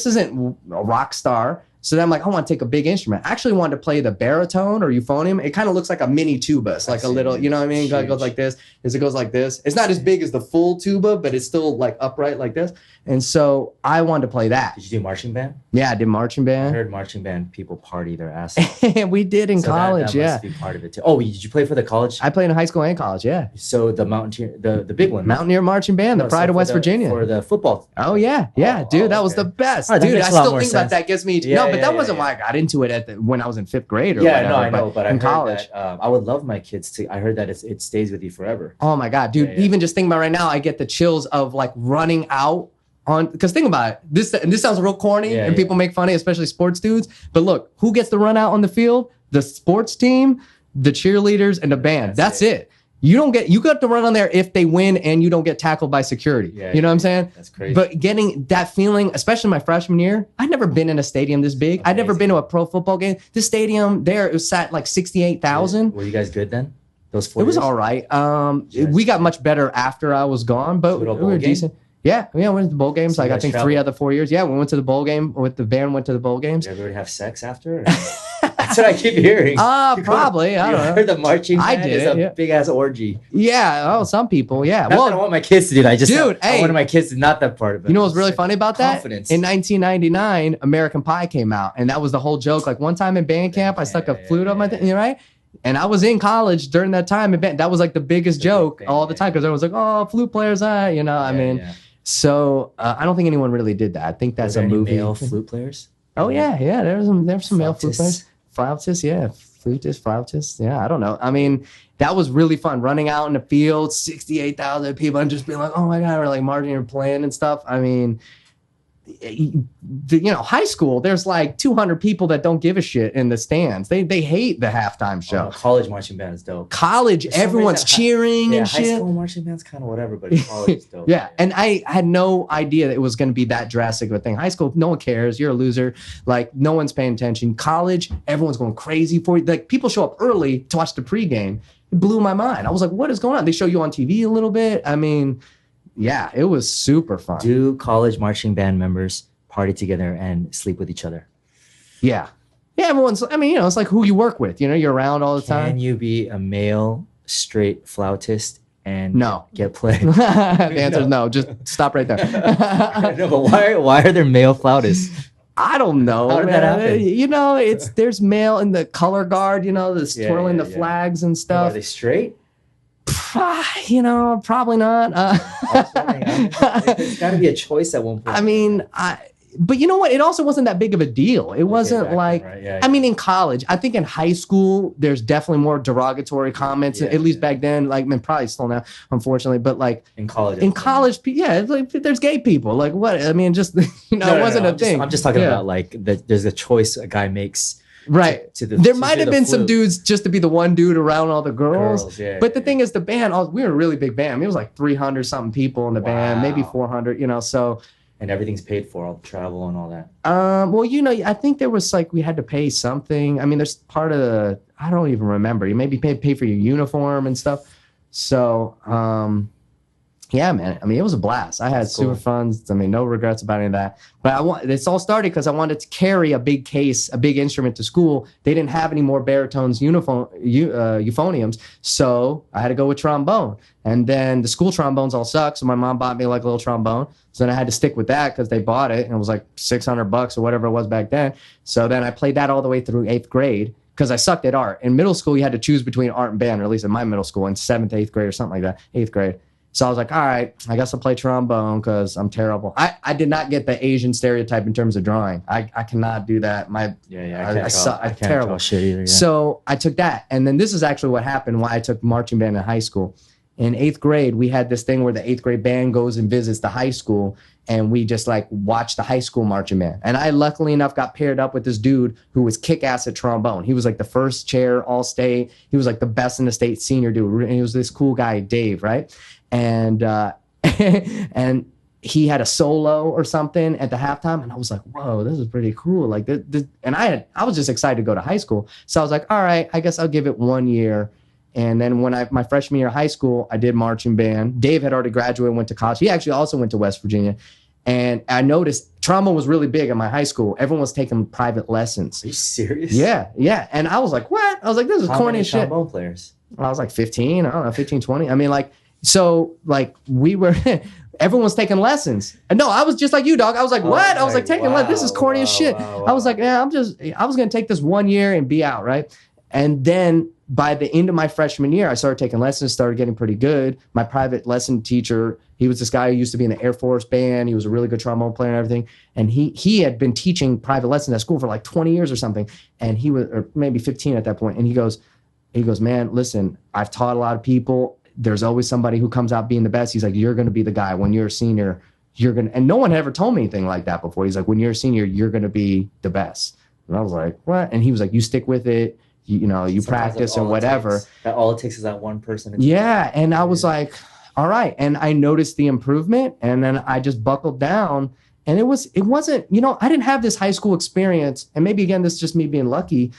isn't a rock star. So then I'm like, I want to take a big instrument. I actually wanted to play the baritone or euphonium. It kind of looks like a mini tuba. It's like a little, you know what I mean? It goes like this. It goes like this. It's not as big as the full tuba, but it's still like upright like this. And so I wanted to play that. Did you do marching band? Yeah, I did marching band. I heard marching band people party their ass off. We did in college, that must be part of it too. Oh, did you play for the college? I played in high school and college, yeah. So the Mountaineer, the big one. Mountaineer Marching Band, the Pride of West Virginia. For the football. Oh, yeah. Dude, that was the best. Right, dude, I still think about that. Gives me... no, but that wasn't why I got into it when I was in 5th grade or whatever. I know, but in college. I would love my kids to... I heard that it stays with you forever. Oh, my God, dude. Even just thinking about right now, I get the chills of like running out on, because think about it, this sounds real corny and people make funny, especially sports dudes, but look, who gets to run out on the field? The sports team, the cheerleaders, and the band. That's it. You got to run on there if they win and you don't get tackled by security. You know what I'm saying? That's crazy. But getting that feeling, especially my freshman year, I'd never been in a stadium this big. I'd never been to a pro football game. This stadium there, it was sat like 68,000. Were you guys good then? Those 4 years? It was all right. We got much better after I was gone, but we were decent. Yeah, we went to the bowl games. So like I think 3 out of the 4 years. Yeah, we went to the bowl game with the band. Went to the bowl games. Did everybody have sex after? That's what I keep hearing. Probably. I don't know. Heard the marching band is a big ass orgy. Yeah. Oh, some people. Yeah. Well, I don't want my kids to do that. I wanted my kids to not that part of it. You know what's really funny about that? Confidence. In 1999, American Pie came out, and that was the whole joke. Like one time in band camp, I stuck a flute on my thing. Right. And I was in college during that time. That was like the biggest joke all the time because everyone was like, "Oh, flute players, you know." I mean. So I don't think anyone really did that. I think that's a movie. Male flute players? Oh yeah. There's some male flute players. Flautists, yeah. Flutists, flautists. Yeah, I don't know. I mean, that was really fun. Running out in the field, 68,000 people, and just being like, oh my God, we're like marching and playing and stuff. I mean, high school, there's like 200 people that don't give a shit in the stands. They hate the halftime show. College marching band is dope. College, everyone's cheering and shit. High school marching band's kind of whatever, but college is dope. And I had no idea that it was going to be that drastic of a thing. High school, no one cares. You're a loser. Like, no one's paying attention. College, everyone's going crazy for you. Like, people show up early to watch the pregame. It blew my mind. I was like, what is going on? They show you on TV a little bit. I mean... Yeah, it was super fun. Do college marching band members party together and sleep with each other? Yeah. Yeah, everyone's, I mean, it's like who you work with. You're around all the time. Can you be a male straight flautist and get played? The answer is no. Just stop right there. No, but why are there male flautists? I don't know. How did that happen? You know, there's male in the color guard, you know, this twirling the flags and stuff. Are they straight? You know, probably not. There's got to be a choice at one point. I mean, but you know what? It also wasn't that big of a deal. It wasn't like, then, right? I mean, in college, I think in high school, there's definitely more derogatory comments, at least back then, like, I mean, probably still now, unfortunately, but like in college, it's like there's gay people. Like what? I mean, just, you know, it wasn't a thing. I'm just talking about like there's a choice a guy makes. Right. There might have been some dudes just to be the one dude around all the girls. But the thing is, the band, we were a really big band. I mean, it was like 300 something people in the band, maybe 400, you know, so. And everything's paid for, all the travel and all that. Well, you know, I think there was like we had to pay something. I mean, there's part of the, I don't even remember. You maybe pay for your uniform and stuff. So, yeah, man. I mean, it was a blast. I had super fun. I mean, no regrets about any of that. But this all started because I wanted to carry a big case, a big instrument to school. They didn't have any more baritones, euphoniums, so I had to go with trombone. And then the school trombones all suck, so my mom bought me like a little trombone. So then I had to stick with that because they bought it, and it was like $600 or whatever it was back then. So then I played that all the way through 8th grade. Because I sucked at art. In middle school, you had to choose between art and band, or at least in my middle school, in 7th, 8th grade or something like that, 8th grade. So I was like, all right, I guess I'll play trombone because I'm terrible. I did not get the Asian stereotype in terms of drawing. I cannot do that. I'm terrible. Shit either, So I took that. And then this is actually what happened, why I took marching band in high school. In 8th grade, we had this thing where the 8th grade band goes and visits the high school, and we just like watch the high school marching band. And I, luckily enough, got paired up with this dude who was kick-ass at trombone. He was like the first chair all-state. He was like the best in the state senior dude. And he was this cool guy, Dave, right? And and he had a solo or something at the halftime, and I was like, whoa, this is pretty cool. Like this, and I was just excited to go to high school. So I was like, all right, I guess I'll give it 1 year. And then when my freshman year of high school, I did marching band. Dave had already graduated, went to college. He actually also went to West Virginia. And I noticed trombone was really big in my high school. Everyone was taking private lessons. Are you serious? Yeah. And I was like, what? I was like, this is corny as shit. How many trombone players? I was like 15, I don't know, 15, 20. I mean, like, so like we were, everyone was taking lessons. And no, I was just like you, dog. I was like, what? I was like taking lessons. This is corny as shit. I was like, yeah, I was going to take this 1 year and be out, right? And then by the end of my freshman year, I started taking lessons, started getting pretty good. My private lesson teacher, he was this guy who used to be in the Air Force band. He was a really good trombone player and everything. And he had been teaching private lessons at school for like 20 years or something. And he was, or maybe 15 at that point. And he goes, man, listen, I've taught a lot of people. There's always somebody who comes out being the best. He's like, you're going to be the guy. When you're a senior, you're going to, and no one had ever told me anything like that before. He's like, when you're a senior, you're going to be the best. And I was like, what? And he was like, you stick with it. You know, you practice or whatever. All it takes is that one person. Yeah. And I was like, all right. And I noticed the improvement, and then I just buckled down, and it wasn't, you know, I didn't have this high school experience. And maybe again, this is just me being lucky.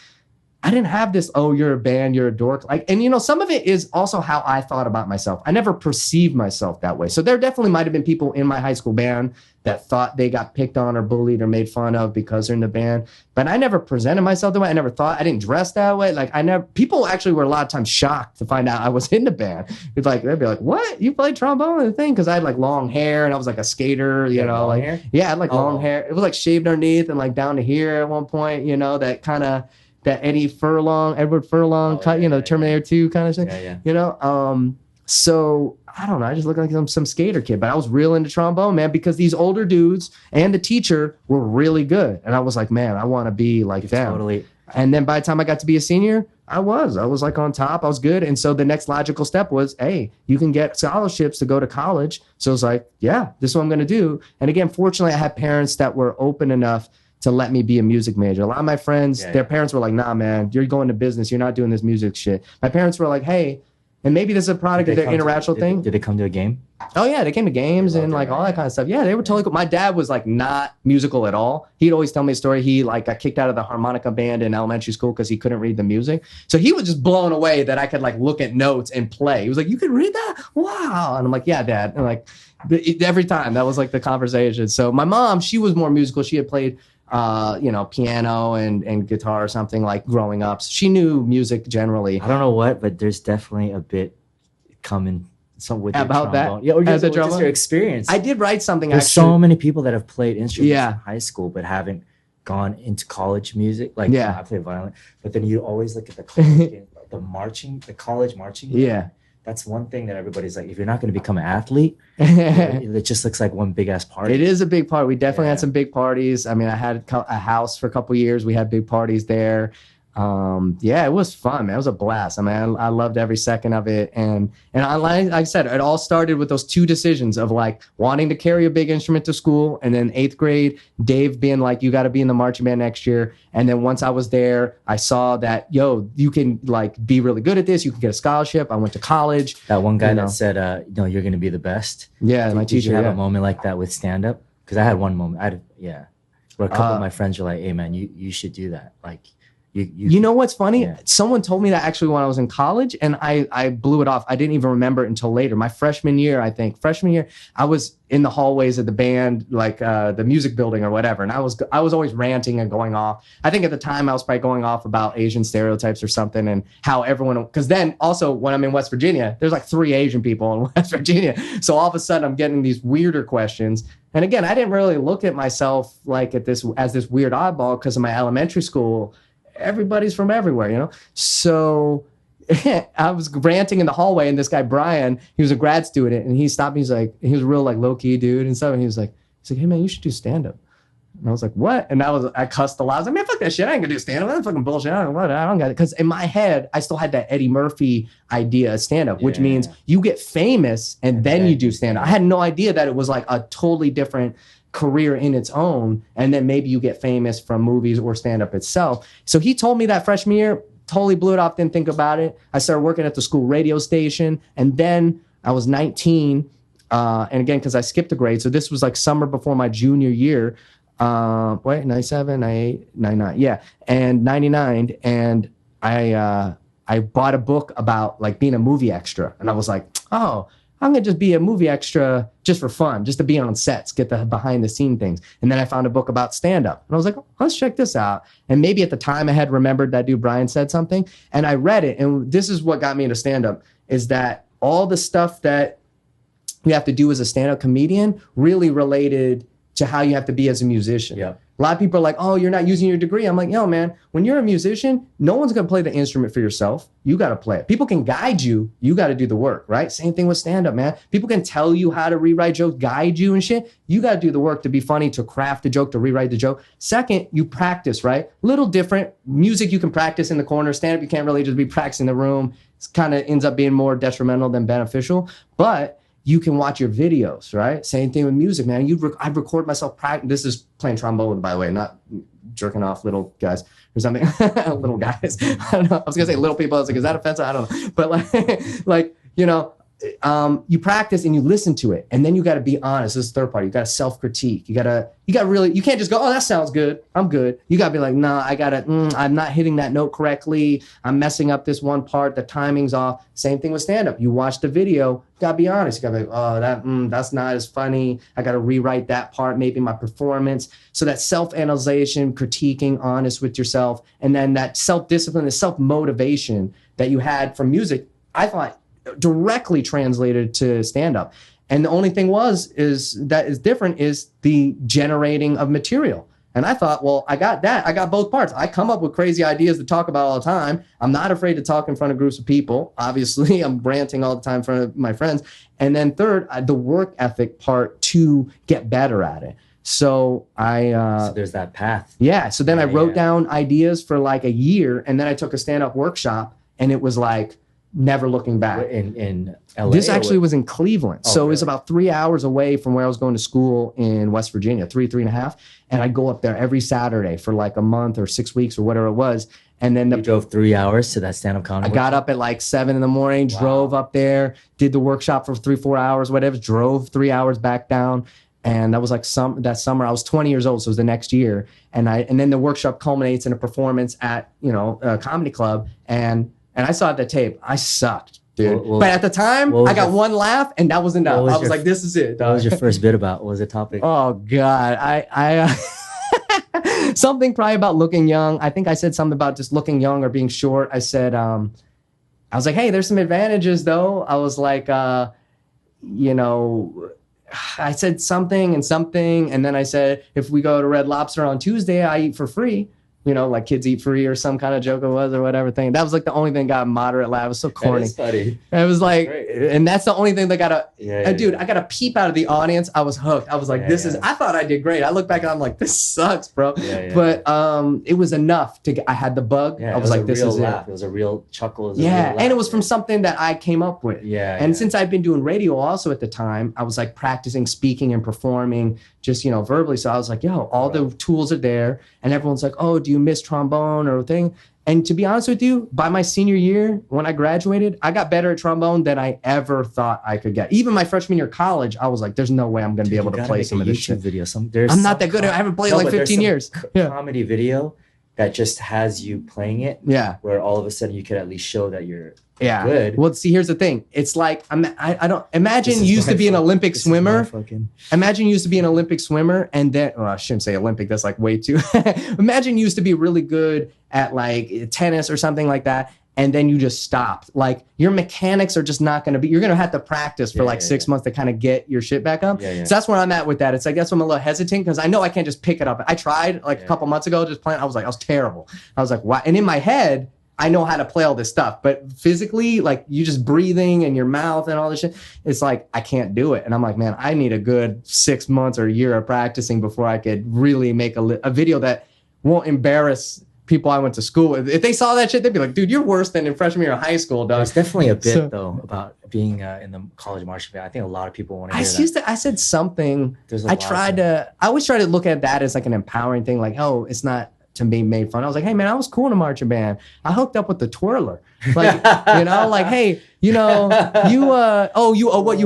I didn't have this, oh, you're a band, you're a dork. Like, and you know, some of it is also how I thought about myself. I never perceived myself that way. So there definitely might've been people in my high school band that thought they got picked on or bullied or made fun of because they're in the band. But I never presented myself that way. I never thought, I didn't dress that way. Like people actually were a lot of times shocked to find out I was in the band. It's like, they'd be like, what? You play trombone and the thing? Cause I had like long hair and I was like a skater, you know, like, hair? Yeah, I had like long hair. It was like shaved underneath and like down to here at one point, you know, that kind of, that Edward Furlong cut, you know, Terminator 2 kind of thing, you know? So I don't know. I just look like some skater kid, but I was real into trombone, man, because these older dudes and the teacher were really good. And I was like, man, I want to be like them. Totally. And then by the time I got to be a senior, I was like on top. I was good. And so the next logical step was, hey, you can get scholarships to go to college. So I was like, yeah, this is what I'm going to do. And again, fortunately, I had parents that were open enough to let me be a music major. A lot of my friends, their parents were like, nah, man, you're going to business. You're not doing this music shit. My parents were like, hey, and maybe this is a product of their interracial thing. Did they come to a game? Oh, yeah. They came to games and like all that kind of stuff. Yeah, they were totally cool. My dad was like not musical at all. He'd always tell me a story. He like got kicked out of the harmonica band in elementary school because he couldn't read the music. So he was just blown away that I could like look at notes and play. He was like, you can read that? Wow. And I'm like, yeah, Dad. And like every time that was like the conversation. So my mom, she was more musical. She had played you know, piano and guitar or something like growing up. So she knew music generally. I don't know what, but there's definitely a bit coming with about that. Yeah, or just your experience. I did write something. There's so many people that have played instruments in high school but haven't gone into college music, like Yeah. I play violin, but then you always look at the college game, the college marching game. Yeah. That's one thing that everybody's like, if you're not going to become an athlete, it just looks like one big ass party. It is a big party. We definitely had Yeah. some big parties. I mean, I had a house for a couple years. We had big parties there. Yeah, it was fun, man. It was a blast. I mean, I loved every second of it. And like I said, it all started with those two decisions of like wanting to carry a big instrument to school. And then 8th grade, Dave being like, you got to be in the marching band next year. And then once I was there, I saw that, yo, you can like be really good at this. You can get a scholarship. I went to college. That one guy that said, no, you're going to be the best. Yeah, my teacher. Did you have yeah. a moment like that with stand up? Because I had one moment. Where a couple of my friends were like, hey man, you should do that. Like, you know what's funny? Yeah. Someone told me that actually when I was in college, and I blew it off. I didn't even remember it until later. My freshman year, I was in the hallways of the band, like the music building or whatever, and I was always ranting and going off. I think at the time I was probably going off about Asian stereotypes or something, and how everyone. Because then also when I'm in West Virginia, there's like 3 Asian people in West Virginia, so all of a sudden I'm getting these weirder questions. And again, I didn't really look at myself like as this weird oddball because of my elementary school. Everybody's from everywhere, you know? So I was ranting in the hallway, and this guy, Brian, he was a grad student, and he stopped me. He's like, he was a real like low-key dude and stuff. And he was like, hey man, you should do stand-up. And I was like, what? And I cussed a lot. I was like, man, fuck that shit. I ain't gonna do stand-up. That's fucking bullshit. I don't got it. Because in my head, I still had that Eddie Murphy idea of stand-up, which means you get famous and then you do stand-up. I had no idea that it was like a totally different career in its own, and then maybe you get famous from movies or stand-up itself. So he told me that freshman year, totally blew it off, didn't think about it. I started working at the school radio station, and then I was 19, and again, because I skipped a grade, so this was like summer before my junior year. 97, 98, 99, yeah, and 99, and I bought a book about like being a movie extra, and I was like, oh, I'm going to just be a movie extra just for fun, just to be on sets, get the behind the scene things. And then I found a book about stand-up. And I was like, oh, let's check this out. And maybe at the time I had remembered that dude Brian said something. And I read it. And this is what got me into stand-up, is that all the stuff that you have to do as a stand-up comedian really related to how you have to be as a musician. Yeah. A lot of people are like, oh, you're not using your degree. I'm like, yo, man, when you're a musician, no one's going to play the instrument for yourself. You got to play it. People can guide you. You got to do the work, right? Same thing with stand-up, man. People can tell you how to rewrite jokes, guide you and shit. You got to do the work to be funny, to craft the joke, to rewrite the joke. Second, you practice, right? Little different. Music you can practice in the corner. Stand-up, you can't really just be practicing in the room. It kind of ends up being more detrimental than beneficial. But you can watch your videos, right? Same thing with music, man. I'd record myself practice. This is playing trombone, by the way, not jerking off little guys or something. Little guys. I don't know. I was gonna say little people. I was like, is that offensive? I don't know. But like you know, you practice and you listen to it, and then you got to be honest. This is third party. You got to self-critique. You got to really. You can't just go, oh, that sounds good. I'm good. You got to be like, nah, I'm not hitting that note correctly. I'm messing up this one part. The timing's off. Same thing with stand-up. You watch the video. You got to be honest. You got to be like, oh, that's not as funny. I got to rewrite that part. Maybe my performance. So that self-analyzation, critiquing, honest with yourself, and then that self-discipline, the self-motivation that you had from music, I thought directly translated to stand-up. And the only thing that is different is the generating of material. And I thought, well, I got that. I got both parts. I come up with crazy ideas to talk about all the time. I'm not afraid to talk in front of groups of people. Obviously, I'm ranting all the time in front of my friends. And then third, the work ethic part to get better at it. So so there's that path. Yeah. So then I wrote down ideas for like a year, and then I took a stand-up workshop, and it was like, never looking back. In LA? This actually was in Cleveland. Oh, so really? it was about 3 hours away from where I was going to school in West Virginia, 3.5. And I'd go up there every Saturday for like a month or 6 weeks or whatever it was. And then you drove 3 hours to that stand-up comedy. I got up at like 7 in the morning, drove up there, did the workshop for 3-4 hours, whatever, drove 3 hours back down. And that was like that summer. I was 20 years old, so it was the next year. And then the workshop culminates in a performance at, a comedy club. And I saw the tape. I sucked, dude. But at the time, I got one laugh, and that was enough. I was like, this is it. What was your first bit about? What was the topic? Oh, God. I something probably about looking young. I think I said something about just looking young or being short. I said, I was like, hey, there's some advantages, though. I was like, I said something and something, and then I said, if we go to Red Lobster on Tuesday, I eat for free. You know, like kids eat free or some kind of joke it was or whatever thing. That was like the only thing that got a moderate laugh. It was so corny. That is funny. It was like, and that's the only thing that got dude, yeah. I got a peep out of the audience. I was hooked. I was like, this is, I thought I did great. I look back and I'm like, this sucks, bro. But it was enough to get, I had the bug. I was like, this is laugh. It was a real chuckle. And it was from something that I came up with. And since I've been doing radio also at the time, I was like practicing speaking and performing just, you know, verbally. So I was like, yo, all the tools are there. And everyone's like, oh, do you miss trombone or thing? And to be honest with you, by my senior year, when I graduated, I got better at trombone than I ever thought I could get. Even my freshman year of college, I was like, there's no way I'm going to be able to play some of this shit. Video. I'm not that good. I haven't played in like 15 years. Comedy video that just has you playing it. Where all of a sudden you could at least show that you're good. Well, see, here's the thing. It's like, I don't, imagine you used to be an Olympic swimmer. Imagine you used to be an Olympic swimmer and then, well, I shouldn't say Olympic. That's like way too. Imagine you used to be really good at like tennis or something like that. And then you just stopped. Like your mechanics are just not going to be, you're going to have to practice for 6 months to kind of get your shit back up. So that's where I'm at with that. It's like, that's why I'm a little hesitant because I know I can't just pick it up. I tried like a couple months ago, just playing. I was terrible. I was like, why? And in my head, I know how to play all this stuff, but physically, like you just breathing and your mouth and all this shit, it's like, I can't do it. And I'm like, man, I need a good 6 months or a year of practicing before I could really make a video that won't embarrass people I went to school with. If they saw that shit, they'd be like, dude, you're worse than in freshman year of high school, dog. There's definitely a bit though about being in the college marching band. I think a lot of people want to hear that. I said something. I always try to look at that as like an empowering thing. Like, oh, it's not to be made fun. I was like, hey man, I was cool in a marching band. I hooked up with the twirler. Like, you know, like, hey, you know, you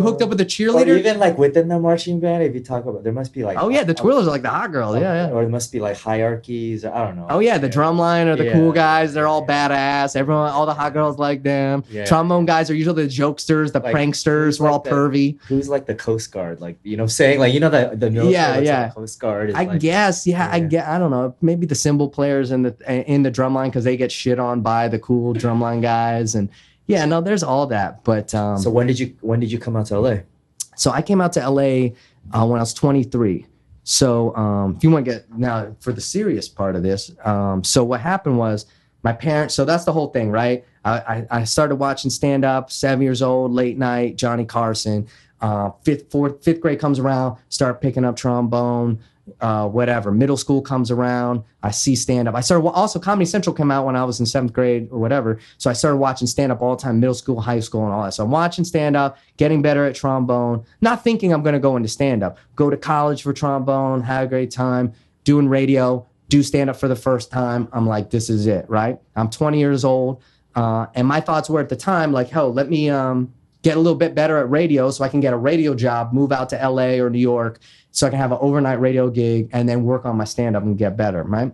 hooked up with the cheerleader? Or even like within the marching band, if you talk about, there must be like, the twirlers are like the hot girls. Or there must be like hierarchies. I don't know. The drumline are the cool guys. They're all badass. Everyone, all the hot girls like them. Trombone guys are usually the jokesters, the like, pranksters. We're like all pervy. Who's like the Coast Guard? Like, you know, saying like, you know, the military like Coast Guard. Is I guess, I don't know. Maybe the cymbal players in the drumline because they get shit on by the cool drumline guys and. Yeah, no, there's all that. But so when did you come out to LA? So I came out to LA when I was 23. So if you want to get now for the serious part of this, so what happened was my parents. So that's the whole thing, right? I started watching stand up, 7 years old, late night, Johnny Carson. Fifth grade comes around, start picking up trombone. Whatever. Middle school comes around, I see stand up. I started also Comedy Central came out when I was in 7th grade or whatever. So I started watching stand up all the time, middle school, high school, and all that. So I'm watching stand up, getting better at trombone, not thinking I'm going to go into stand up. Go to college for trombone, have a great time, doing radio, do stand up for the first time. I'm like, this is it, right? I'm 20 years old, and my thoughts were at the time like, hell, let me get a little bit better at radio so I can get a radio job, move out to LA or New York. So I can have an overnight radio gig and then work on my stand-up and get better, right?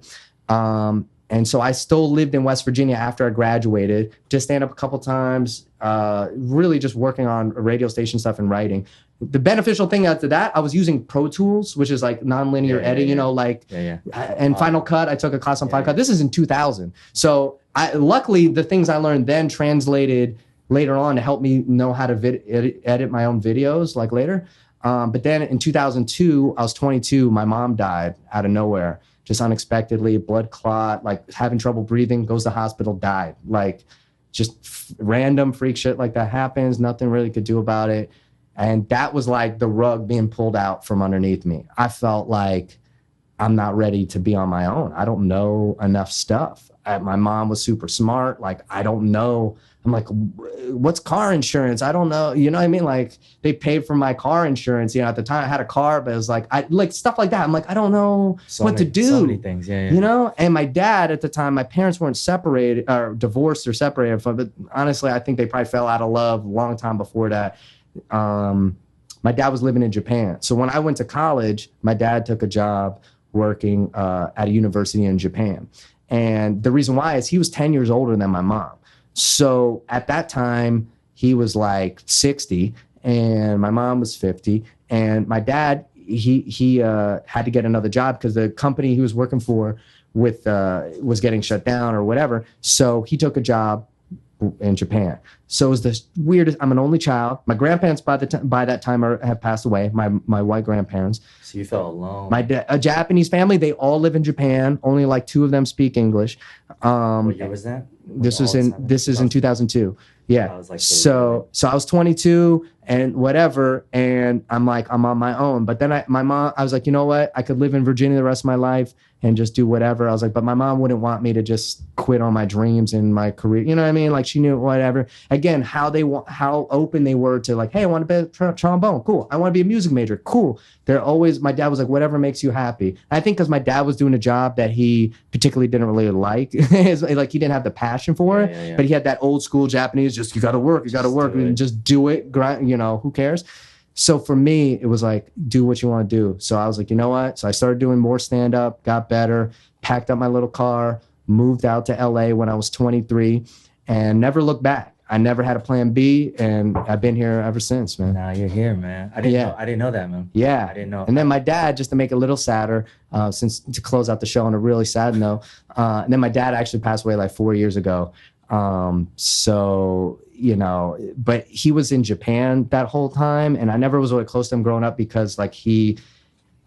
And so I still lived in West Virginia after I graduated, just stand up a couple times, really just working on radio station stuff and writing. The beneficial thing after that, I was using Pro Tools, which is like nonlinear editing, you know, like, and Final Cut. I took a class on Final Cut. This is in 2000. So luckily, the things I learned then translated later on to help me know how to edit my own videos, like later. But then in 2002, I was 22. My mom died out of nowhere, just unexpectedly, blood clot, like having trouble breathing, goes to the hospital, died. Like just random freak shit like that happens. Nothing really could do about it. And that was like the rug being pulled out from underneath me. I felt like I'm not ready to be on my own. I don't know enough stuff. My mom was super smart. Like, I don't know. I'm like, what's car insurance? I don't know. You know what I mean? Like, they paid for my car insurance. You know, at the time I had a car, but it was like, like stuff like that. I'm like, I don't know what to do. So many things, You know? And my dad at the time, my parents weren't separated or divorced or separated from, but honestly, I think they probably fell out of love a long time before that. My dad was living in Japan. So when I went to college, my dad took a job working at a university in Japan. And the reason why is he was 10 years older than my mom. So at that time, he was like 60 and my mom was 50. And my dad, he had to get another job because the company he was working for was getting shut down or whatever. So he took a job in Japan. So it was the weirdest. I'm an only child. My grandparents by that time have passed away. My white grandparents. So you felt alone. A Japanese family. They all live in Japan. Only like 2 of them speak English. What year was that? This is in 2002. Yeah. Like so I was 22 and whatever, and I'm on my own. But then I was like, you know what? I could live in Virginia the rest of my life and just do whatever. I was like, but my mom wouldn't want me to just quit on my dreams and my career. You know what I mean? Like she knew whatever. Again, how open they were to like, hey, I want to be trombone. Cool. I want to be a music major. Cool. My dad was like, whatever makes you happy. I think because my dad was doing a job that he particularly didn't really like. Like he didn't have the passion for it, but he had that old school Japanese, just you got to work and just do it. Grind, who cares? So for me, it was like, do what you want to do. So I was like, you know what? So I started doing more stand-up, got better, packed up my little car, moved out to LA when I was 23, and never looked back. I never had a plan B, and I've been here ever since, man. Now you're here, man. I didn't know that, man. Yeah. I didn't know. And then my dad, just to make it a little sadder, to close out the show on a really sad note, and then my dad actually passed away like 4 years ago. So, but he was in Japan that whole time, and I never was really close to him growing up because like he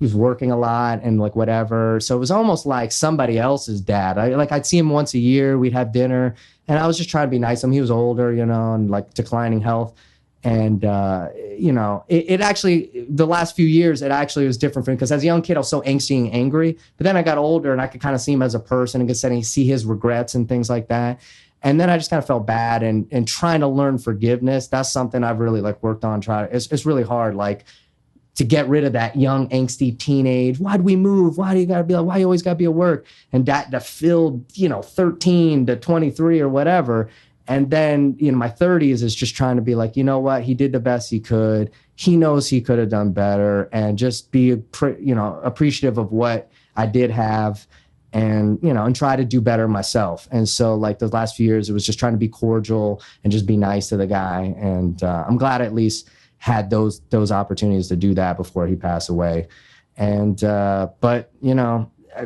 was working a lot and like whatever. So it was almost like somebody else's dad. I'd see him once a year, we'd have dinner, and I was just trying to be nice to him. He was older, and like declining health. And, it actually, the last few years, it actually was different for me because as a young kid, I was so angsty and angry. But then I got older and I could kind of see him as a person and could see his regrets and things like that. And then I just kind of felt bad and trying to learn forgiveness. That's something I've really like worked on. It's really hard, like to get rid of that young angsty teenage. Why'd we move? Why do you gotta be like? Why you always gotta be at work? And that filled 13 to 23 or whatever. And then my 30s is just trying to be like, you know what? He did the best he could. He knows he could have done better, and just be appreciative of what I did have. And try to do better myself. And so like the last few years, it was just trying to be cordial and just be nice to the guy. And I'm glad I at least had those opportunities to do that before he passed away. And but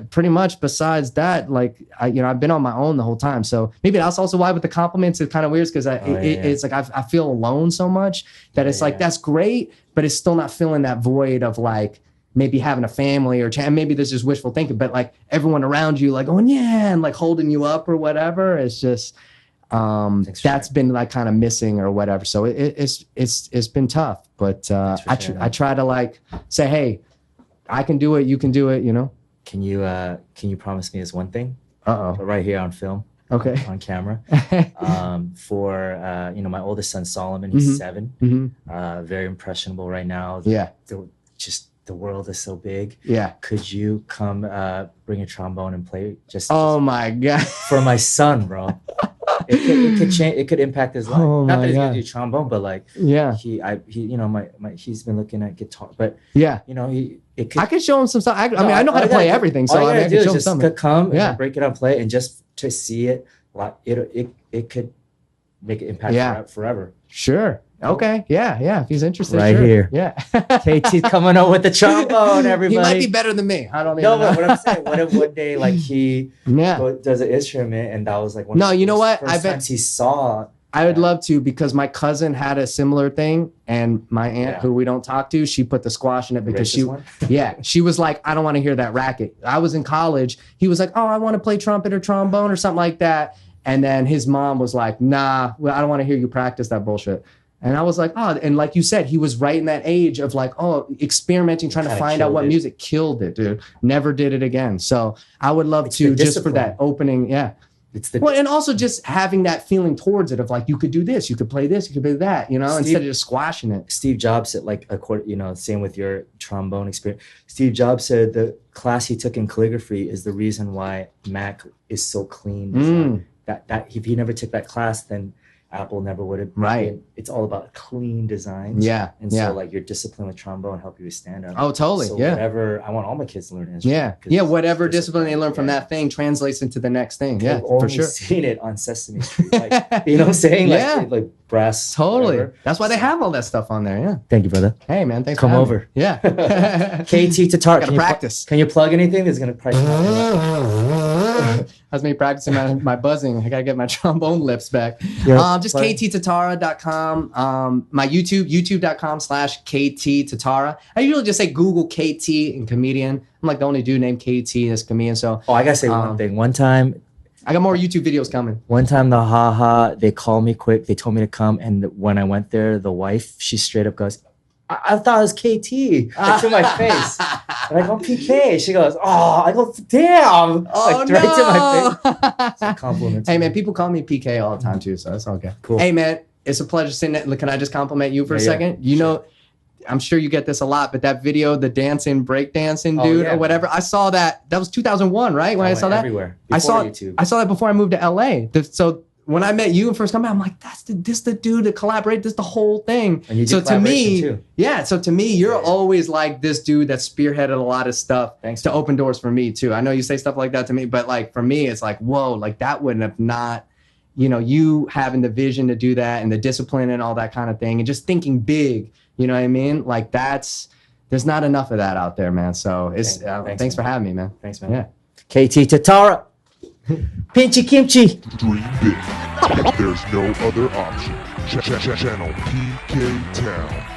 pretty much besides that, like I've been on my own the whole time. So maybe that's also why with the compliments it's kind of weird because it's like I feel alone so much that it's like that's great, but it's still not filling that void of like maybe having a family and maybe this is wishful thinking, but like everyone around you like going and like holding you up or whatever. It's just that's been like kind of missing or whatever. So it's been tough, but I try to like say, hey, I can do it, you can do it, Can you promise me this one thing? Uh-oh. Right here on film. Okay. On camera. For my oldest son Solomon, he's 7. Mm-hmm. Very impressionable right now. Yeah. The world is so big. Yeah. Could you come bring a trombone and play just my God. For my son, bro. It could change. It could impact his life. Not that he's gonna do trombone, but like he's been looking at guitar, but I could show him some stuff. I know how to play everything, so I can show him something. Come and break it on play and just to see it, like it could make an impact forever. Sure. Okay. Yeah. If he's interested. Right here. Yeah. KT's coming out with the trombone, everybody. He might be better than me. I don't know. But what I'm saying, what if one day like he does an instrument and that was like one of the first times he saw. I would love to because my cousin had a similar thing, and my aunt, who we don't talk to, she put the squash in it because she was like, I don't want to hear that racket. I was in college. He was like, oh, I want to play trumpet or trombone or something like that. And then his mom was like, nah, well, I don't want to hear you practice that bullshit. And I was like, oh, and like you said, he was right in that age of like, experimenting, trying to find out what music. Killed it, dude. Never did it again. So I would love to just for that opening. Yeah. And also just having that feeling towards it of like, you could do this, you could play this, you could play that, instead of just squashing it. Steve Jobs said same with your trombone experience. Steve Jobs said the class he took in calligraphy is the reason why Mac is so clean. That if he never took that class, then Apple never would have. Right. It's all about clean designs. Yeah. And so like your discipline with trombone help you with stand up. Oh, totally. So whatever, I want all my kids to learn instrument. Yeah. Whatever discipline they learn from that thing translates into the next thing. Yeah, for sure. I've seen it on Sesame Street. Like, you know what I'm saying? Like brass. Totally. Whatever. That's why they have all that stuff on there. Yeah. Thank you, brother. Hey, man. Thanks for coming over. Yeah. KT Tatara. Gotta practice. Can you plug anything that's going to practice? That's me practicing my buzzing. I gotta get my trombone lips back. Yep. Just KTTatara.com. My youtube.com/KT Tatara. I usually just say Google KT and comedian. I'm like the only dude named KT that's comedian. So I gotta say one thing. One time, I got more YouTube videos coming. One time, the haha, they called me quick. They told me to come, and when I went there, the wife, she straight up goes, I thought it was KT, like, to my face. And I go, PK. She goes, oh, I go, damn. Oh, like, right to my face. So compliments. Hey, man, people call me PK all the time, too, so that's okay. Cool. Hey, man, it's a pleasure sitting there. Can I just compliment you for a second? You know, I'm sure you get this a lot, but that video, the dancing, break dancing dude or whatever, I saw that. That was 2001, right? When I saw that? Everywhere. I saw YouTube. that before I moved to LA. So when I met you and first come out, I'm like, this the dude that collaborated, this the whole thing. And you so did to me, too. so to me, you're always like this dude that spearheaded a lot of stuff to open doors for me too. I know you say stuff like that to me, but like for me, it's like, whoa, like that wouldn't have not, you know, you having the vision to do that and the discipline and all that kind of thing and just thinking big, you know what I mean? Like there's not enough of that out there, man. So it's, thanks for having me, man. Thanks, man. Yeah. KT Tatara. Pinchy kimchi. Dream big. There's no other option. Channel PK Town.